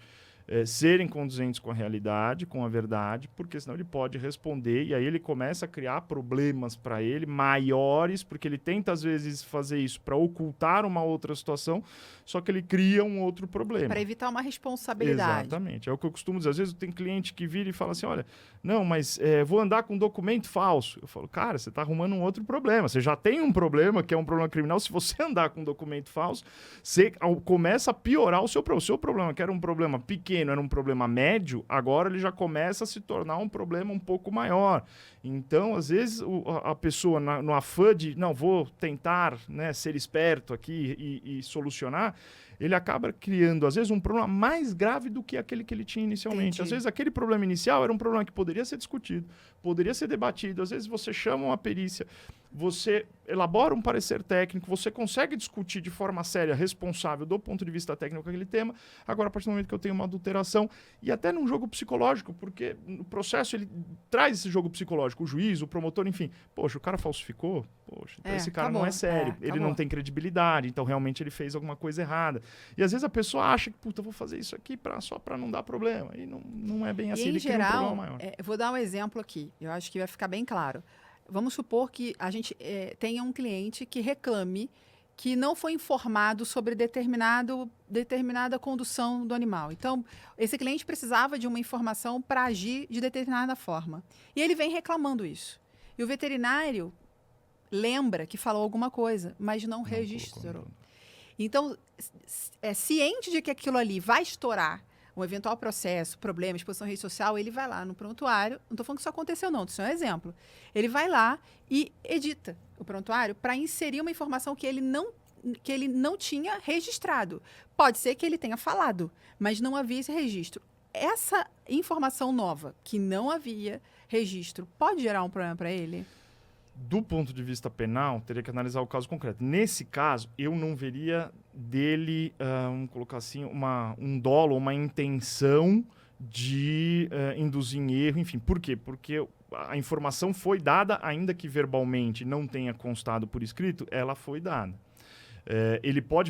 serem condizentes com a realidade, com a verdade, porque senão ele pode responder e aí ele começa a criar problemas para ele maiores, porque ele tenta, às vezes, fazer isso para ocultar uma outra situação, só que ele cria um outro problema. Para evitar uma responsabilidade. Exatamente. É o que eu costumo dizer. Às vezes tem cliente que vira e fala assim, olha, não, mas vou andar com documento falso. Eu falo, cara, você está arrumando um outro problema. Você já tem um problema, que é um problema criminal. Se você andar com documento falso, você começa a piorar o seu problema. O seu problema, que era um problema pequeno, era um problema médio, agora ele já começa a se tornar um problema um pouco maior. Então, às vezes, a pessoa, no afã de, não, vou tentar, né, ser esperto aqui e solucionar, ele acaba criando, às vezes, um problema mais grave do que aquele que ele tinha inicialmente. Entendi. Às vezes, aquele problema inicial era um problema que poderia ser discutido, poderia ser debatido. Às vezes, você chama uma perícia, você elabora um parecer técnico, você consegue discutir de forma séria, responsável do ponto de vista técnico aquele tema. Agora, a partir do momento que eu tenho uma adulteração, e até num jogo psicológico, porque no processo ele traz esse jogo psicológico, o juiz, o promotor, enfim. Poxa, o cara falsificou? Poxa, então esse cara não é sério, ele não tem credibilidade, então realmente ele fez alguma coisa errada. E às vezes a pessoa acha que, puta, eu vou fazer isso aqui só para não dar problema. E não é bem assim, ele cria um problema maior. Eu vou dar um exemplo aqui, eu acho que vai ficar bem claro. Vamos supor que a gente tenha um cliente que reclame que não foi informado sobre determinada condução do animal. Então, esse cliente precisava de uma informação para agir de determinada forma. E ele vem reclamando isso. E o veterinário lembra que falou alguma coisa, mas não registrou. Então, ciente de que aquilo ali vai estourar um eventual processo, problema, exposição à rede social, ele vai lá no prontuário, não estou falando que isso aconteceu não, isso é um exemplo. Ele vai lá e edita o prontuário para inserir uma informação que ele não tinha registrado. Pode ser que ele tenha falado, mas não havia esse registro. Essa informação nova, que não havia registro, pode gerar um problema para ele? Do ponto de vista penal, teria que analisar o caso concreto. Nesse caso, eu não veria dele, vamos colocar assim, um dolo, uma intenção de induzir em erro, enfim. Por quê? Porque a informação foi dada, ainda que verbalmente não tenha constado por escrito, ela foi dada.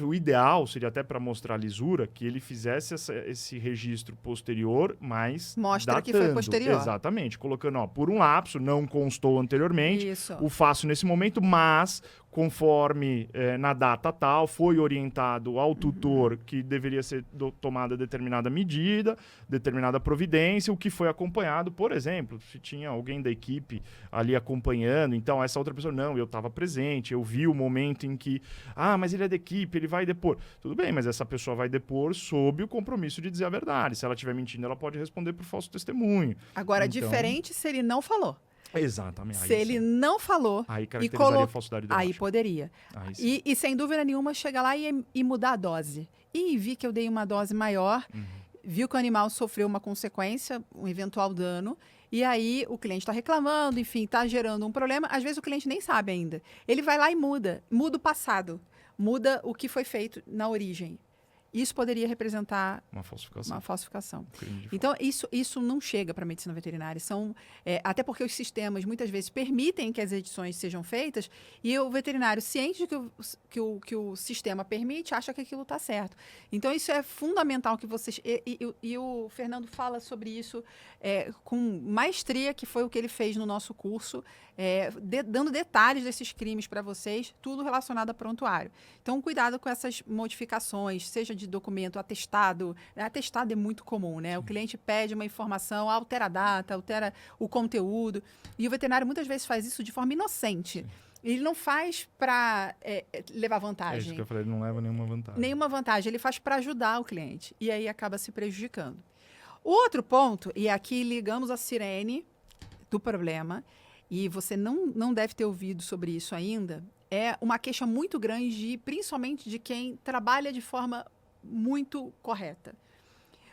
O ideal seria até para mostrar a lisura, que ele fizesse esse registro posterior, mas mostra datando, que foi posterior. Exatamente, colocando, por um lapso, não constou anteriormente, Isso. o faço nesse momento, mas conforme na data tal, foi orientado ao tutor que deveria ser tomada determinada medida, determinada providência, o que foi acompanhado, por exemplo, se tinha alguém da equipe ali acompanhando, então essa outra pessoa, não, eu estava presente, eu vi o momento em que, mas ele é da equipe, ele vai depor. Tudo bem, mas essa pessoa vai depor sob o compromisso de dizer a verdade. Se ela estiver mentindo, ela pode responder por falso testemunho. Agora, diferente se ele não falou. Exatamente. Se ele não falou aí caracterizaria a falsidade ideológica. Aí poderia. E sem dúvida nenhuma chega lá e mudar a dose. E vi que eu dei uma dose maior, viu que o animal sofreu uma consequência, um eventual dano, e aí o cliente está reclamando, enfim, está gerando um problema. Às vezes o cliente nem sabe ainda. Ele vai lá e muda o passado, muda o que foi feito na origem. Isso poderia representar uma falsificação. Então, isso não chega para a medicina veterinária. Até porque os sistemas, muitas vezes, permitem que as edições sejam feitas e o veterinário, ciente de que o sistema permite, acha que aquilo está certo. Então, isso é fundamental que vocês... E o Fernando fala sobre isso com maestria, que foi o que ele fez no nosso curso, dando detalhes desses crimes para vocês, tudo relacionado a prontuário. Então, cuidado com essas modificações, seja de documento, atestado. Atestado é muito comum, né? O cliente pede uma informação, altera a data, altera o conteúdo. E o veterinário muitas vezes faz isso de forma inocente. Sim. Ele não faz para levar vantagem. É isso que eu falei, ele não leva nenhuma vantagem. Nenhuma vantagem, ele faz para ajudar o cliente. E aí acaba se prejudicando. O outro ponto, e aqui ligamos a sirene do problema, e você não deve ter ouvido sobre isso ainda, é uma queixa muito grande, principalmente de quem trabalha de forma muito correta.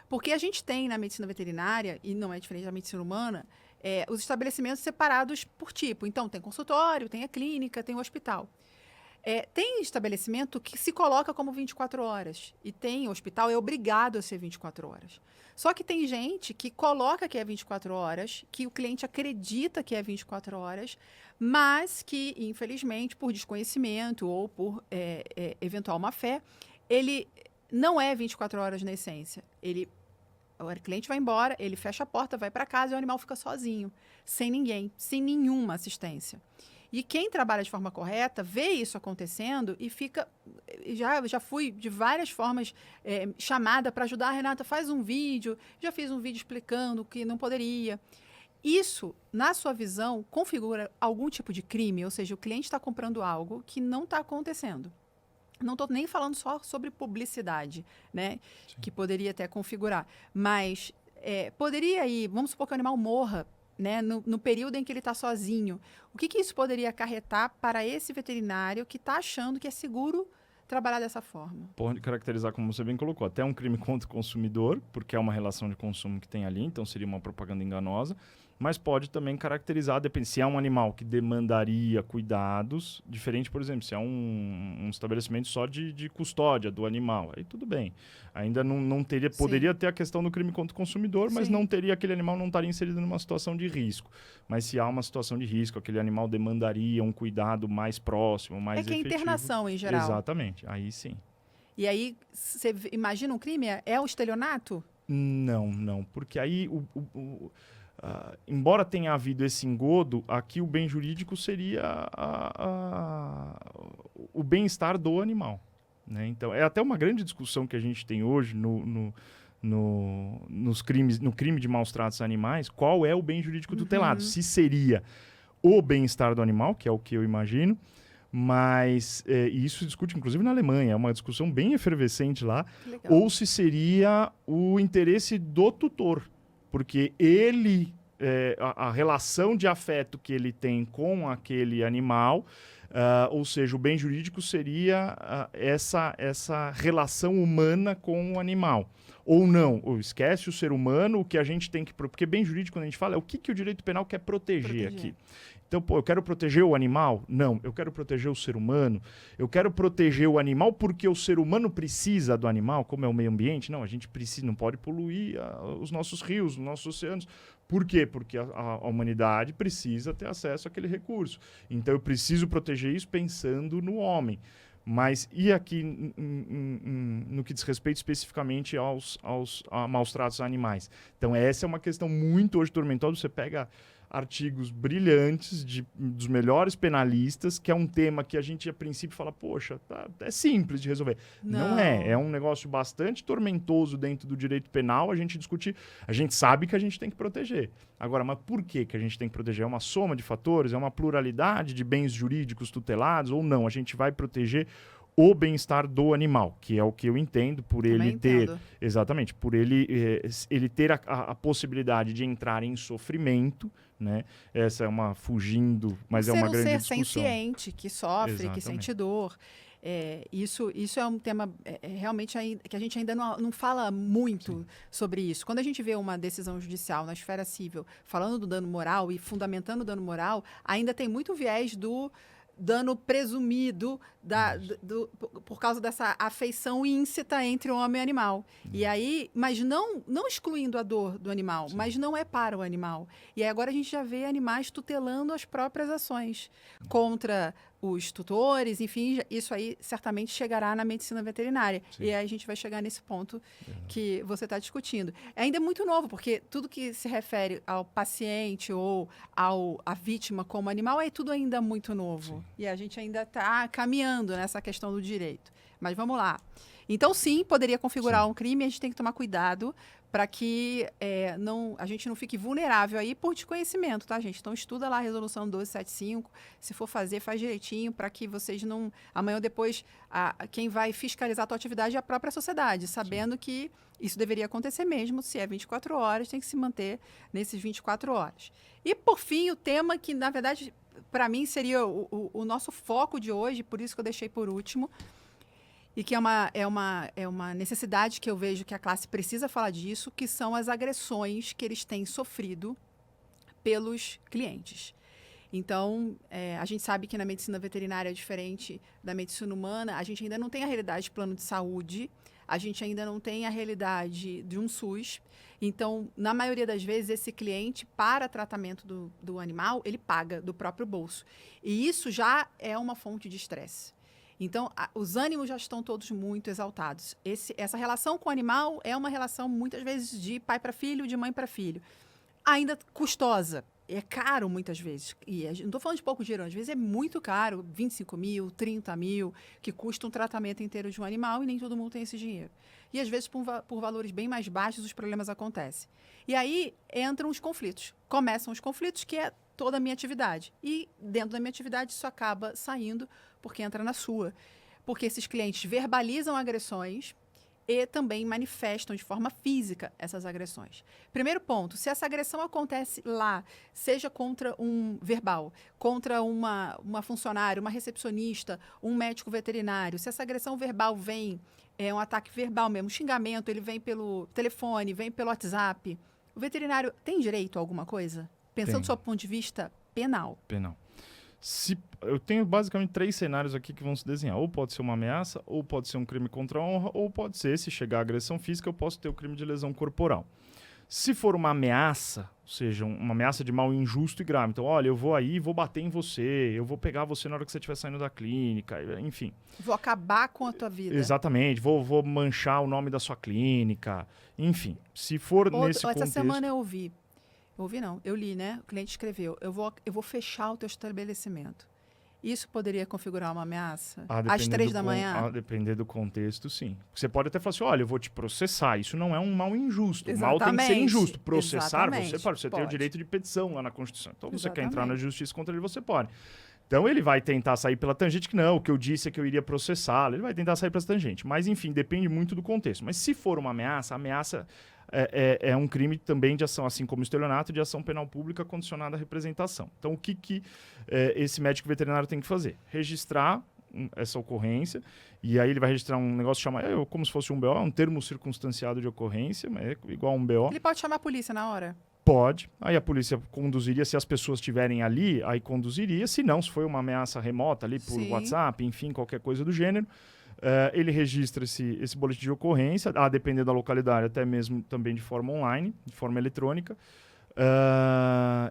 Porque a gente tem na medicina veterinária, e não é diferente da medicina humana, os estabelecimentos separados por tipo. Então, tem consultório, tem a clínica, tem o hospital. Tem estabelecimento que se coloca como 24 horas. E tem hospital, é obrigado a ser 24 horas. Só que tem gente que coloca que é 24 horas, que o cliente acredita que é 24 horas, mas que, infelizmente, por desconhecimento ou por eventual má-fé, ele não é 24 horas na essência. O cliente vai embora, ele fecha a porta, vai para casa e o animal fica sozinho, sem ninguém, sem nenhuma assistência. E quem trabalha de forma correta vê isso acontecendo e fica... Já fui de várias formas chamada para ajudar. Renata, faz um vídeo. Já fiz um vídeo explicando que não poderia. Isso, na sua visão, configura algum tipo de crime? Ou seja, o cliente está comprando algo que não está acontecendo. Não estou nem falando só sobre publicidade, né? Sim. Que poderia até configurar. Mas poderia ir... Vamos supor que o animal morra, né, no período em que ele está sozinho. O que isso poderia acarretar para esse veterinário que está achando que é seguro trabalhar dessa forma? Pode caracterizar, como você bem colocou, até um crime contra o consumidor, porque é uma relação de consumo que tem ali, então seria uma propaganda enganosa, mas pode também caracterizar, depende, se é um animal que demandaria cuidados, diferente, por exemplo, se é um estabelecimento só de custódia do animal, aí tudo bem. Ainda não teria, poderia ter a questão do crime contra o consumidor, mas não teria, aquele animal não estaria inserido numa situação de risco. Mas se há uma situação de risco, aquele animal demandaria um cuidado mais próximo, mais efetivo. É internação em geral. Exatamente, aí sim. E aí, você imagina um crime? É o estelionato? Não, porque aí embora tenha havido esse engodo, aqui o bem jurídico seria o bem-estar do animal, né? Então, é até uma grande discussão que a gente tem hoje no crime de maus tratos a animais, qual é o bem jurídico tutelado? Se seria o bem-estar do animal, que é o que eu imagino, Mas e isso se discute, inclusive, na Alemanha. É uma discussão bem efervescente lá. Legal. Ou se seria o interesse do tutor. Porque ele, a relação de afeto que ele tem com aquele animal, ou seja, o bem jurídico seria essa relação humana com o animal. Ou não, ou esquece o ser humano, o que a gente tem que... Porque bem jurídico, quando a gente fala, é o que o direito penal quer proteger aqui. Então, pô, eu quero proteger o animal? Não, eu quero proteger o ser humano. Eu quero proteger o animal porque o ser humano precisa do animal, como é o meio ambiente. Não, a gente precisa, não pode poluir os nossos rios, os nossos oceanos. Por quê? Porque a humanidade precisa ter acesso àquele recurso. Então, eu preciso proteger isso pensando no homem. Mas e aqui no que diz respeito especificamente a maus tratos a animais? Então, essa é uma questão muito hoje tormentosa. Você pega artigos brilhantes dos melhores penalistas, que é um tema que a gente, a princípio, fala, poxa, é simples de resolver. Não é. É um negócio bastante tormentoso dentro do direito penal a gente discutir. A gente sabe que a gente tem que proteger. Agora, mas por que a gente tem que proteger? É uma soma de fatores? É uma pluralidade de bens jurídicos tutelados? Ou não? A gente vai proteger o bem-estar do animal, que é o que eu entendo por ele ter... Exatamente, por ele ter a possibilidade de entrar em sofrimento, né? Essa é uma fugindo, mas é uma grande discussão. Ser senciente, que sofre, exatamente, que sente dor. Isso é um tema realmente que a gente ainda não fala muito Sim. sobre isso. Quando a gente vê uma decisão judicial na esfera civil falando do dano moral e fundamentando o dano moral, ainda tem muito viés do dano presumido por causa dessa afeição íncita entre o homem e o animal. E aí, mas não excluindo a dor do animal, Sim. mas não é para o animal. E aí agora a gente já vê animais tutelando as próprias ações contra os tutores, enfim, isso aí certamente chegará na medicina veterinária. Sim. E aí a gente vai chegar nesse ponto que você está discutindo. Ainda é muito novo, porque tudo que se refere ao paciente ou à vítima como animal é tudo ainda muito novo. Sim. E a gente ainda está caminhando nessa questão do direito. Mas vamos lá. Então, sim, poderia configurar um crime, a gente tem que tomar cuidado para que a gente não fique vulnerável aí por desconhecimento, tá, gente? Então, estuda lá a resolução 1275, se for fazer, faz direitinho, para que vocês não... Amanhã ou depois, quem vai fiscalizar a tua atividade é a própria sociedade, sabendo Sim. que isso deveria acontecer mesmo, se é 24 horas, tem que se manter nesses 24 horas. E, por fim, o tema que, na verdade, para mim, seria o nosso foco de hoje, por isso que eu deixei por último, e que é uma necessidade que eu vejo que a classe precisa falar disso, que são as agressões que eles têm sofrido pelos clientes. Então, a gente sabe que na medicina veterinária é diferente da medicina humana, a gente ainda não tem a realidade de plano de saúde, a gente ainda não tem a realidade de um SUS. Então, na maioria das vezes, esse cliente, para tratamento do animal, ele paga do próprio bolso. E isso já é uma fonte de estresse. Então, os ânimos já estão todos muito exaltados. Essa relação com o animal é uma relação, muitas vezes, de pai para filho, de mãe para filho. Ainda custosa. É caro, muitas vezes. E não estou falando de pouco dinheiro, às vezes é muito caro, 25 mil, 30 mil, que custa um tratamento inteiro de um animal e nem todo mundo tem esse dinheiro. E, às vezes, por valores bem mais baixos, os problemas acontecem. E aí entram os conflitos. Começam os conflitos, que é toda a minha atividade. E, dentro da minha atividade, isso acaba saindo porque entra na sua. Porque esses clientes verbalizam agressões e também manifestam de forma física essas agressões. Primeiro ponto, se essa agressão acontece lá, seja contra um verbal, contra uma funcionária, uma recepcionista, um médico veterinário, se essa agressão verbal vem, um ataque verbal mesmo, xingamento, ele vem pelo telefone, vem pelo WhatsApp, o veterinário tem direito a alguma coisa? Pensando do seu ponto de vista penal. Penal. Eu tenho basicamente 3 cenários aqui que vão se desenhar. Ou pode ser uma ameaça, ou pode ser um crime contra a honra, ou pode ser, se chegar a agressão física, eu posso ter o crime de lesão corporal. Se for uma ameaça, ou seja, uma ameaça de mal injusto e grave, então, olha, eu vou aí e vou bater em você, eu vou pegar você na hora que você estiver saindo da clínica, enfim. Vou acabar com a tua vida. Exatamente, vou manchar o nome da sua clínica, enfim. Se for nesse contexto... Essa semana eu ouvi. Eu li, né? O cliente escreveu, eu vou fechar o teu estabelecimento. Isso poderia configurar uma ameaça? Às 3 da manhã? A depender do contexto, sim. Você pode até falar assim, olha, eu vou te processar. Isso não é um mal injusto. Exatamente. O mal tem que ser injusto. Processar, Exatamente. você tem o direito de petição lá na Constituição. Então, você quer entrar na justiça contra ele, você pode. Então ele vai tentar sair pela tangente, que não, o que eu disse é que eu iria processá-lo, ele vai tentar sair pela tangente. Mas enfim, depende muito do contexto. Mas se for uma ameaça, a ameaça é um crime também de ação, assim como o estelionato, de ação penal pública condicionada à representação. Então o que esse médico veterinário tem que fazer? Registrar essa ocorrência, e aí ele vai registrar um negócio chamado, como se fosse um BO, um termo circunstanciado de ocorrência, mas é igual a um BO. Ele pode chamar a polícia na hora? Pode. Aí a polícia conduziria, se as pessoas estiverem ali, aí conduziria. Se não, se foi uma ameaça remota ali por WhatsApp, enfim, qualquer coisa do gênero, ele registra esse boletim de ocorrência, a depender da localidade, até mesmo também de forma online, de forma eletrônica.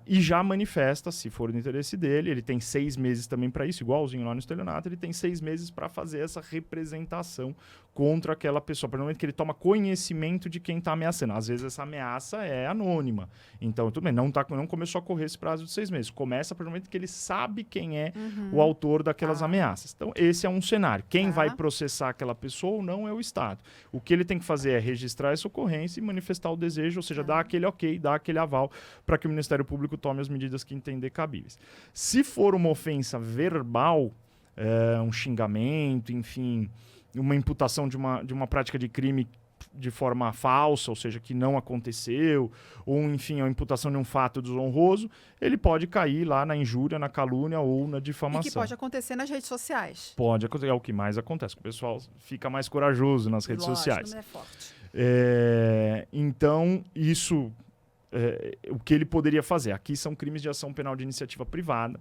E já manifesta, se for do interesse dele, ele tem 6 meses também para isso, igualzinho lá no estelionato, ele tem 6 meses para fazer essa representação contra aquela pessoa, para o momento que ele toma conhecimento de quem está ameaçando. Às vezes essa ameaça é anônima, então tudo bem, não começou a correr esse prazo de 6 meses, começa para o momento que ele sabe quem é o autor daquelas ameaças. Então esse é um cenário, quem vai processar aquela pessoa ou não é o Estado. O que ele tem que fazer é registrar essa ocorrência e manifestar o desejo, ou seja, dar aquele ok, dar aquele aval para que o Ministério Público tome as medidas que entender cabíveis. Se for uma ofensa verbal, um xingamento, enfim, uma imputação de uma prática de crime de forma falsa, ou seja, que não aconteceu, ou enfim, a imputação de um fato desonroso, ele pode cair lá na injúria, na calúnia ou na difamação. E que pode acontecer nas redes sociais. Pode acontecer, é o que mais acontece, o pessoal fica mais corajoso nas redes sociais. Não é forte. Então, isso... o que ele poderia fazer. Aqui são crimes de ação penal de iniciativa privada.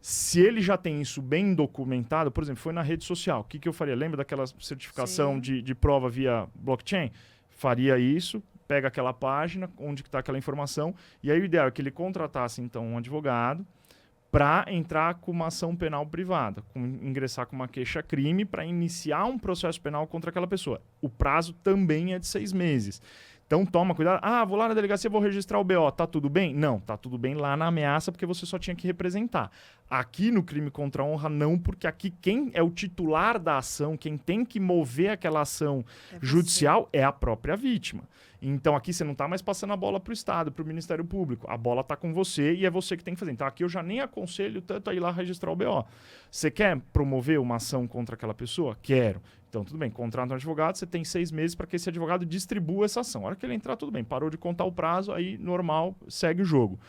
Se ele já tem isso bem documentado, por exemplo, foi na rede social, o que eu faria? Lembra daquela certificação de prova via blockchain? Faria isso, pega aquela página onde está aquela informação, e aí o ideal é que ele contratasse, então, um advogado para entrar com uma ação penal privada, ingressar com uma queixa-crime para iniciar um processo penal contra aquela pessoa. O prazo também é de 6 meses. Então toma cuidado. Vou lá na delegacia, vou registrar o BO. Tá tudo bem? Não, tá tudo bem lá na ameaça, porque você só tinha que representar. Aqui no crime contra a honra, não, porque aqui quem é o titular da ação, quem tem que mover aquela ação judicial é a própria vítima. Então aqui você não está mais passando a bola para o Estado, para o Ministério Público. A bola está com você e é você que tem que fazer. Então aqui eu já nem aconselho tanto a ir lá registrar o BO. Você quer promover uma ação contra aquela pessoa? Quero. Então, tudo bem, contrata um advogado, você tem 6 meses para que esse advogado distribua essa ação. A hora que ele entrar, tudo bem, parou de contar o prazo, aí normal, segue o jogo.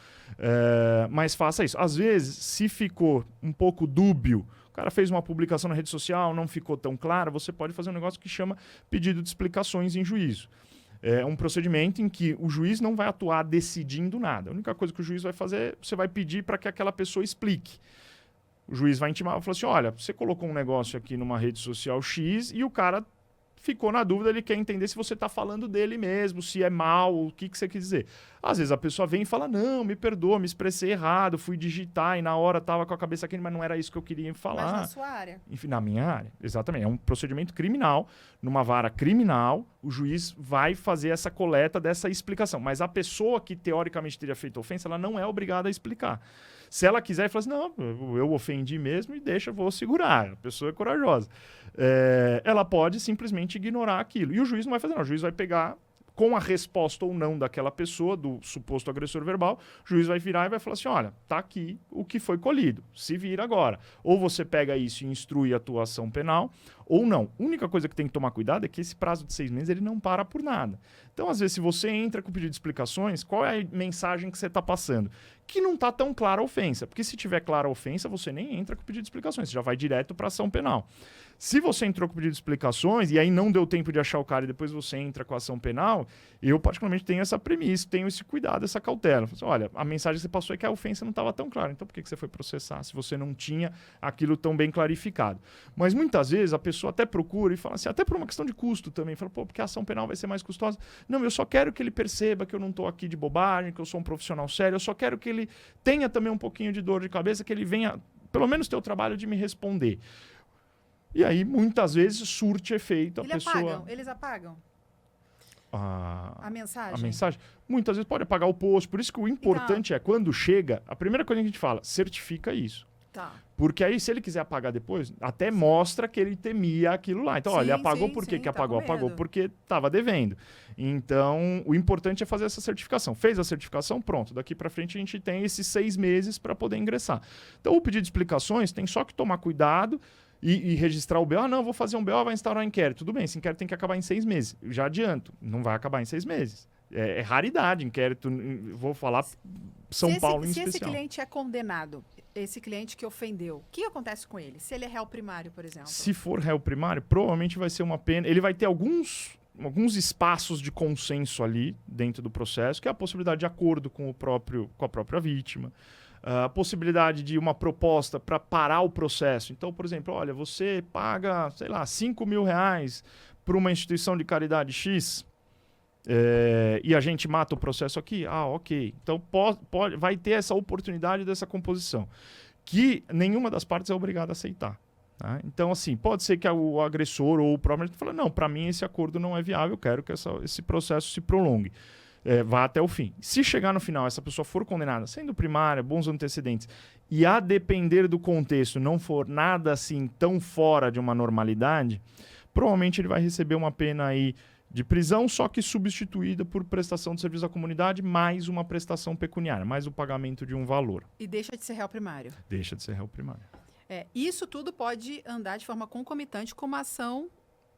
Mas faça isso. Às vezes, se ficou um pouco dúbio, o cara fez uma publicação na rede social, não ficou tão claro, você pode fazer um negócio que chama pedido de explicações em juízo. É um procedimento em que o juiz não vai atuar decidindo nada. A única coisa que o juiz vai fazer, você vai pedir para que aquela pessoa explique. O juiz vai intimar e falar assim, olha, você colocou um negócio aqui numa rede social X e o cara ficou na dúvida, ele quer entender se você está falando dele mesmo, se é mal, o que você quis dizer. Às vezes a pessoa vem e fala, não, me perdoa, me expressei errado, fui digitar e na hora estava com a cabeça aqui, mas não era isso que eu queria falar. Mas na sua área. Enfim, na minha área, exatamente. É um procedimento criminal, numa vara criminal, o juiz vai fazer essa coleta dessa explicação. Mas a pessoa que teoricamente teria feito ofensa, ela não é obrigada a explicar. Se ela quiser, fala assim, não, eu ofendi mesmo e deixa, vou segurar. A pessoa é corajosa. Ela pode simplesmente ignorar aquilo. E o juiz não vai fazer, não. O juiz vai pegar, com a resposta ou não daquela pessoa, do suposto agressor verbal, o juiz vai virar e vai falar assim, olha, tá aqui o que foi colhido. Se vira agora. Ou você pega isso e instrui a tua ação penal, ou não. A única coisa que tem que tomar cuidado é que esse prazo de 6 meses ele não para por nada. Então, às vezes, se você entra com pedido de explicações, qual é a mensagem que você está passando? Que não está tão clara a ofensa. Porque se tiver clara a ofensa, você nem entra com pedido de explicações, você já vai direto para a ação penal. Se você entrou com pedido de explicações e aí não deu tempo de achar o cara e depois você entra com a ação penal, eu particularmente tenho essa premissa, tenho esse cuidado, essa cautela. Olha, a mensagem que você passou é que a ofensa não estava tão clara, então por que você foi processar se você não tinha aquilo tão bem clarificado? Mas muitas vezes a pessoa até procura e fala assim, até por uma questão de custo também, fala, porque a ação penal vai ser mais custosa. Não, eu só quero que ele perceba que eu não estou aqui de bobagem, que eu sou um profissional sério, eu só quero que ele tenha também um pouquinho de dor de cabeça, que ele venha, pelo menos ter o trabalho de me responder. E aí, muitas vezes, surte efeito. Eles apagam? A mensagem? A mensagem. Muitas vezes pode apagar o post. Por isso que o importante é, quando chega, a primeira coisa que a gente fala, certifica isso. Tá. Porque aí, se ele quiser apagar depois, até mostra que ele temia aquilo lá. Então, olha, ele apagou por quê que apagou? Apagou porque estava devendo. Então, o importante é fazer essa certificação. Fez a certificação, pronto. Daqui para frente, a gente tem esses 6 meses para poder ingressar. Então, o pedido de explicações tem só que tomar cuidado e registrar o BO. Não, vou fazer um BO, vai instaurar um inquérito. Tudo bem, esse inquérito tem que acabar em 6 meses. Já adianto, não vai acabar em 6 meses. É raridade inquérito, vou falar São Paulo em especial. Se esse cliente é condenado, esse cliente que ofendeu, o que acontece com ele? Se ele é réu primário, por exemplo? Se for réu primário, provavelmente vai ser uma pena. Ele vai ter alguns espaços de consenso ali dentro do processo, que é a possibilidade de acordo com a própria vítima, a possibilidade de uma proposta para parar o processo. Então, por exemplo, olha, você paga, sei lá, R$5.000 para uma instituição de caridade X, e a gente mata o processo aqui? Ah, ok. Então vai ter essa oportunidade dessa composição, que nenhuma das partes é obrigada a aceitar. Tá? Então, assim, pode ser que o agressor ou o próprio fale, não, para mim esse acordo não é viável, eu quero que esse processo se prolongue, vá até o fim. Se chegar no final, essa pessoa for condenada, sendo primária, bons antecedentes, e a depender do contexto não for nada assim tão fora de uma normalidade, provavelmente ele vai receber uma pena aí de prisão, só que substituída por prestação de serviço à comunidade, mais uma prestação pecuniária, mais o pagamento de um valor. E deixa de ser réu primário. Deixa de ser réu primário. Isso tudo pode andar de forma concomitante com uma ação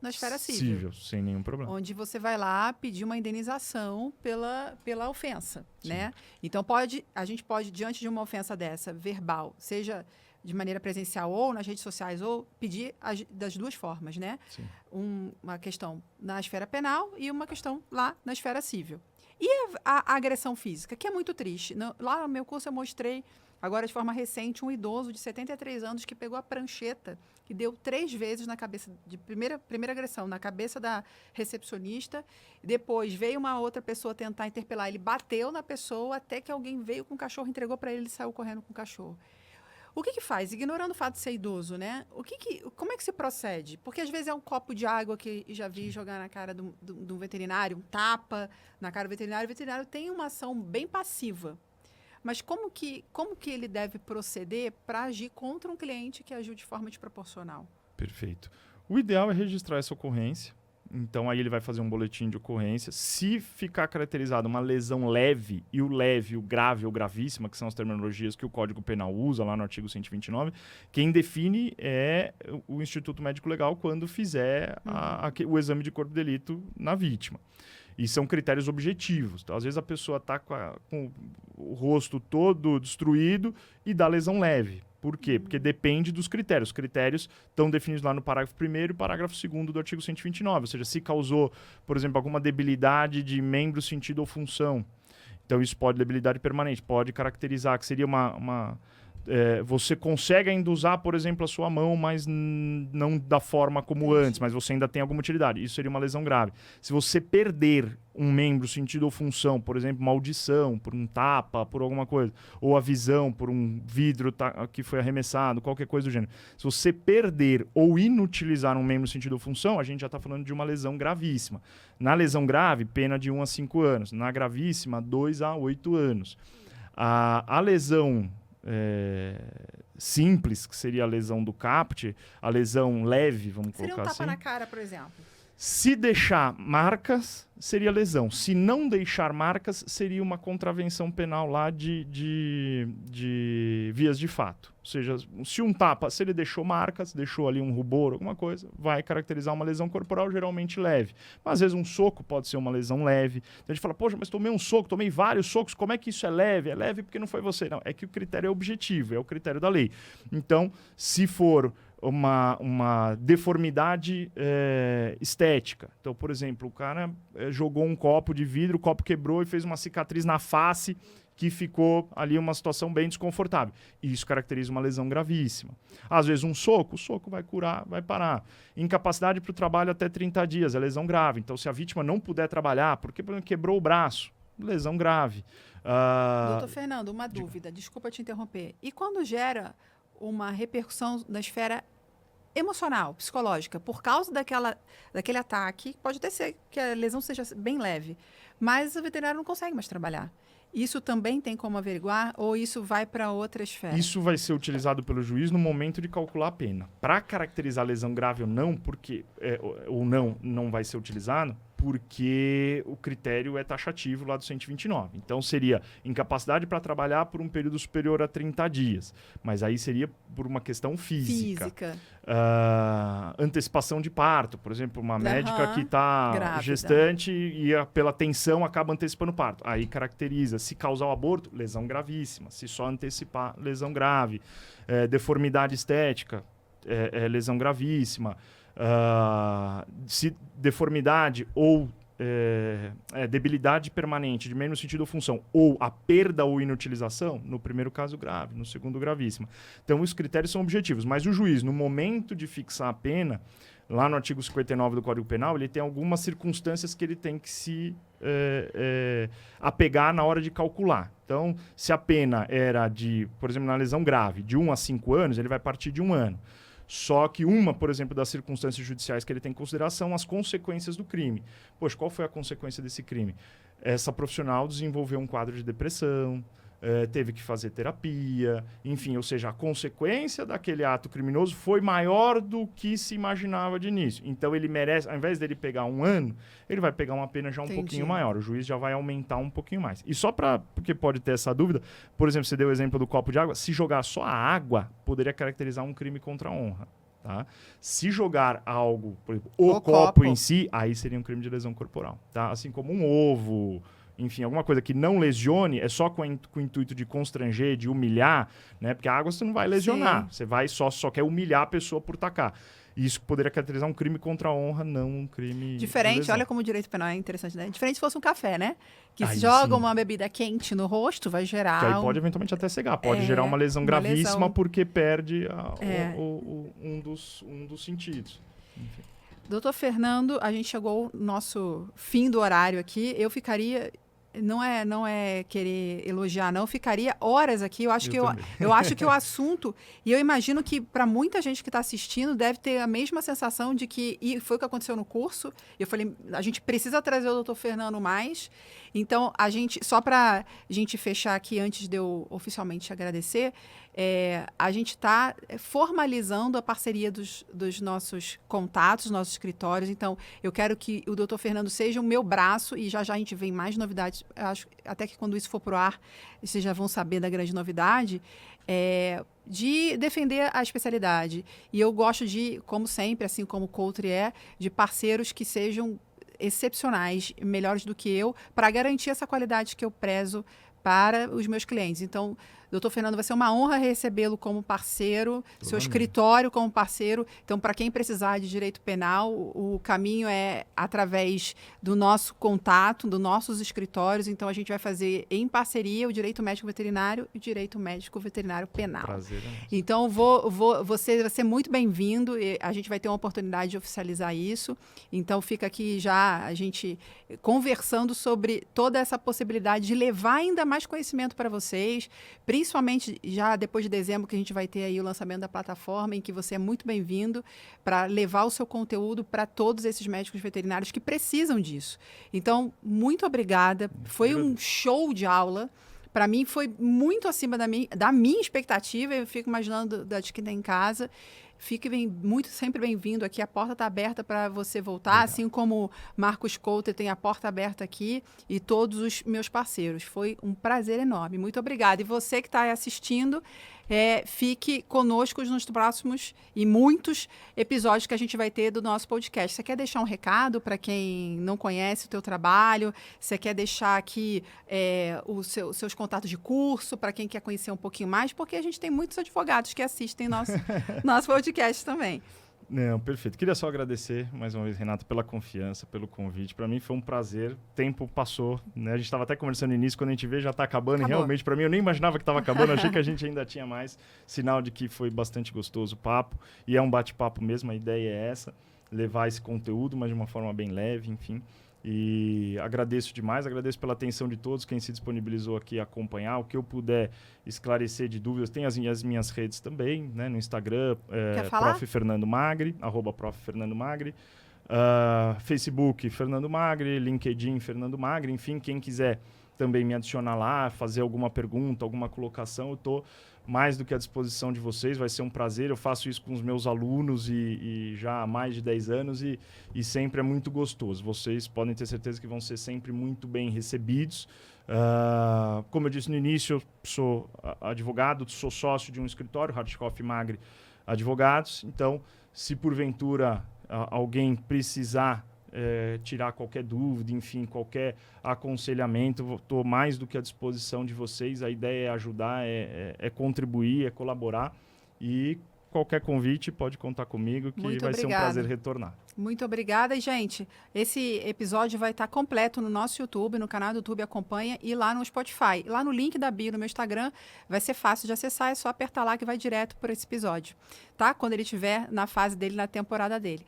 na esfera civil. Sem nenhum problema. Onde você vai lá pedir uma indenização pela ofensa, né? Então, a gente pode, diante de uma ofensa dessa, verbal, seja de maneira presencial ou nas redes sociais, ou pedir das duas formas, né? Uma questão na esfera penal e uma questão lá na esfera civil. E a agressão física, que é muito triste. Lá no meu curso eu mostrei, agora de forma recente, um idoso de 73 anos que pegou a prancheta e deu 3 vezes na cabeça, de primeira agressão, na cabeça da recepcionista. Depois veio uma outra pessoa tentar interpelar, ele bateu na pessoa até que alguém veio com o cachorro, entregou para ele e saiu correndo com o cachorro. O que faz? Ignorando o fato de ser idoso, né? Como é que se procede? Porque às vezes é um copo de água que já vi jogar na cara do veterinário, um tapa na cara do veterinário. O veterinário tem uma ação bem passiva. Mas como que ele deve proceder para agir contra um cliente que agiu de forma desproporcional? Perfeito. O ideal é registrar essa ocorrência. Então, aí ele vai fazer um boletim de ocorrência. Se ficar caracterizada uma lesão leve, e o leve, o grave ou gravíssima, que são as terminologias que o Código Penal usa lá no artigo 129, quem define é o Instituto Médico Legal quando fizer o exame de corpo de delito na vítima. E são critérios objetivos. Então, às vezes a pessoa está com o rosto todo destruído e dá lesão leve. Por quê? Porque depende dos critérios. Os critérios estão definidos lá no parágrafo 1º e parágrafo 2º do artigo 129. Ou seja, se causou, por exemplo, alguma debilidade de membro, sentido ou função. Então, isso pode debilidade permanente. Pode caracterizar que seria você consegue ainda usar, por exemplo, a sua mão, mas não da forma como antes, mas você ainda tem alguma utilidade. Isso seria uma lesão grave. Se você perder um membro, sentido ou função, por exemplo, uma audição, por um tapa, por alguma coisa, ou a visão, por um vidro que foi arremessado, qualquer coisa do gênero. Se você perder ou inutilizar um membro, sentido ou função, a gente já está falando de uma lesão gravíssima. Na lesão grave, pena de 1 a 5 anos. Na gravíssima, 2 a 8 anos. A lesão simples, que seria a lesão do caput, a lesão leve, vamos colocar assim. Seria um tapa na cara, por exemplo. Se deixar marcas, seria lesão. Se não deixar marcas, seria uma contravenção penal lá de vias de fato. Ou seja, se um tapa, se ele deixou marcas, deixou ali um rubor, alguma coisa, vai caracterizar uma lesão corporal geralmente leve. Mas às vezes um soco pode ser uma lesão leve. Então, a gente fala, poxa, mas tomei um soco, tomei vários socos, como é que isso é leve? É leve porque não foi você. Não, é que o critério é objetivo, é o critério da lei. Então, se for uma deformidade estética. Então, por exemplo, o cara jogou um copo de vidro, o copo quebrou e fez uma cicatriz na face que ficou ali uma situação bem desconfortável. Isso caracteriza uma lesão gravíssima. Às vezes o soco vai curar, vai parar. Incapacidade para o trabalho até 30 dias, é lesão grave. Então, se a vítima não puder trabalhar, porque por exemplo, quebrou o braço, lesão grave. Doutor Fernando, uma dúvida, desculpa te interromper. E quando gera uma repercussão na esfera emocional, psicológica, por causa daquele ataque, pode até ser que a lesão seja bem leve, mas o veterinário não consegue mais trabalhar. Isso também tem como averiguar ou isso vai para outra esfera? Isso vai ser utilizado pelo juiz no momento de calcular a pena. Para caracterizar lesão grave ou não, ou não vai ser utilizado, porque o critério é taxativo lá do 129. Então, seria incapacidade para trabalhar por um período superior a 30 dias. Mas aí seria por uma questão física. Antecipação de parto. Por exemplo, uma médica que está gestante e pela tensão acaba antecipando o parto. Aí caracteriza. Se causar o aborto, lesão gravíssima. Se só antecipar, lesão grave. Deformidade estética, lesão gravíssima. Se deformidade ou debilidade permanente de mesmo sentido ou função, ou a perda ou inutilização, no primeiro caso grave, no segundo gravíssima. Então os critérios são objetivos, mas o juiz, no momento de fixar a pena, lá no artigo 59 do Código Penal, ele tem algumas circunstâncias que ele tem que se apegar na hora de calcular. Então, se a pena era de, por exemplo, na lesão grave, de 1 a 5 anos, ele vai partir de 1 ano. Só que por exemplo, das circunstâncias judiciais que ele tem em consideração, as consequências do crime. Poxa, qual foi a consequência desse crime? Essa profissional desenvolveu um quadro de depressão, teve que fazer terapia, enfim, ou seja, a consequência daquele ato criminoso foi maior do que se imaginava de início. Então ele merece, ao invés dele pegar 1 ano, ele vai pegar uma pena já um pouquinho maior. O juiz já vai aumentar um pouquinho mais. E só porque pode ter essa dúvida, por exemplo, você deu o exemplo do copo de água, se jogar só a água, poderia caracterizar um crime contra a honra. Tá? Se jogar algo, por exemplo, o copo em si, aí seria um crime de lesão corporal. Tá? Assim como um ovo, enfim, alguma coisa que não lesione, é só com o intuito de constranger, de humilhar, né? Porque a água você não vai lesionar, Sim. Você vai só quer humilhar a pessoa por tacar. Isso poderia caracterizar um crime contra a honra, não um crime diferente, olha como o direito penal é interessante, né? Diferente se fosse um café, né? Que se joga uma bebida quente no rosto, vai gerar... Que aí pode eventualmente até cegar, pode gerar uma lesão gravíssima porque perde um dos sentidos. Enfim. Doutor Fernando, a gente chegou ao nosso fim do horário aqui. Eu ficaria... Não é querer elogiar, não. Eu ficaria horas aqui. Eu acho que o assunto... E eu imagino que para muita gente que está assistindo deve ter a mesma sensação de que... E foi o que aconteceu no curso. Eu falei, a gente precisa trazer o doutor Fernando mais. Então, só para a gente fechar aqui, antes de eu oficialmente agradecer, a gente está formalizando a parceria dos nossos contatos, nossos escritórios. Então, eu quero que o doutor Fernando seja o meu braço e já a gente vem mais novidades. Eu acho até que quando isso for para o ar, vocês já vão saber da grande novidade, de defender a especialidade. E eu gosto de, como sempre, assim como o Coutri de parceiros que sejam excepcionais, melhores do que eu, para garantir essa qualidade que eu prezo para os meus clientes. Então, doutor Fernando, vai ser uma honra recebê-lo como parceiro, seu escritório como parceiro. Então, para quem precisar de direito penal, o caminho é através do nosso contato, dos nossos escritórios. Então, a gente vai fazer em parceria o direito médico veterinário e o direito médico veterinário penal. Prazer. Então, você vai ser muito bem-vindo. A gente vai ter uma oportunidade de oficializar isso. Então, fica aqui já a gente conversando sobre toda essa possibilidade de levar ainda mais conhecimento para vocês, principalmente já depois de dezembro, que a gente vai ter aí o lançamento da plataforma, em que você é muito bem-vindo para levar o seu conteúdo para todos esses médicos veterinários que precisam disso. Então, muito obrigada. Foi um show de aula. Para mim, foi muito acima da minha expectativa. Eu fico imaginando da de quem está em casa. Fique sempre bem-vindo aqui. A porta está aberta para você voltar, assim como Marcos Couto tem a porta aberta aqui e todos os meus parceiros. Foi um prazer enorme. Muito obrigada. E você que está assistindo, fique conosco nos próximos e muitos episódios que a gente vai ter do nosso podcast. Você quer deixar um recado para quem não conhece o teu trabalho? Você quer deixar aqui os seus contatos de curso para quem quer conhecer um pouquinho mais? Porque a gente tem muitos advogados que assistem nosso podcast também. Não, perfeito. Queria só agradecer mais uma vez, Renato, pela confiança, pelo convite. Para mim foi um prazer. O tempo passou, né? A gente estava até conversando no início, quando a gente vê já está acabando. Acabou. E realmente, para mim, eu nem imaginava que estava acabando. Achei que a gente ainda tinha mais. Sinal de que foi bastante gostoso o papo. E é um bate-papo mesmo, a ideia é essa. Levar esse conteúdo, mas de uma forma bem leve, enfim. E agradeço demais, agradeço pela atenção de todos, quem se disponibilizou aqui a acompanhar. O que eu puder esclarecer de dúvidas, tem as minhas redes também, né? No Instagram, Prof. Fernando Magri, @Prof. Fernando Magri. Facebook, Fernando Magri, LinkedIn, Fernando Magri. Enfim, quem quiser também me adicionar lá, fazer alguma pergunta, alguma colocação, eu estou mais do que à disposição de vocês, vai ser um prazer. Eu faço isso com os meus alunos e já há mais de 10 anos e sempre é muito gostoso. Vocês podem ter certeza que vão ser sempre muito bem recebidos. Como eu disse no início, eu sou advogado, sou sócio de um escritório, Hartkoff Magri Advogados. Então, se porventura alguém precisar tirar qualquer dúvida, enfim, qualquer aconselhamento, estou mais do que à disposição de vocês. A ideia é ajudar, é contribuir, é colaborar, e qualquer convite pode contar comigo, que Muito vai obrigada. ser um prazer retornar. Muito obrigada. E, gente, esse episódio vai estar completo no nosso YouTube, no canal do YouTube Acompanha, e lá no Spotify. Lá no link da bio no meu Instagram, vai ser fácil de acessar, é só apertar lá que vai direto por esse episódio, tá? Quando ele estiver na fase dele, na temporada dele.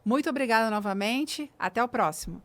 Muito obrigada novamente. Até o próximo.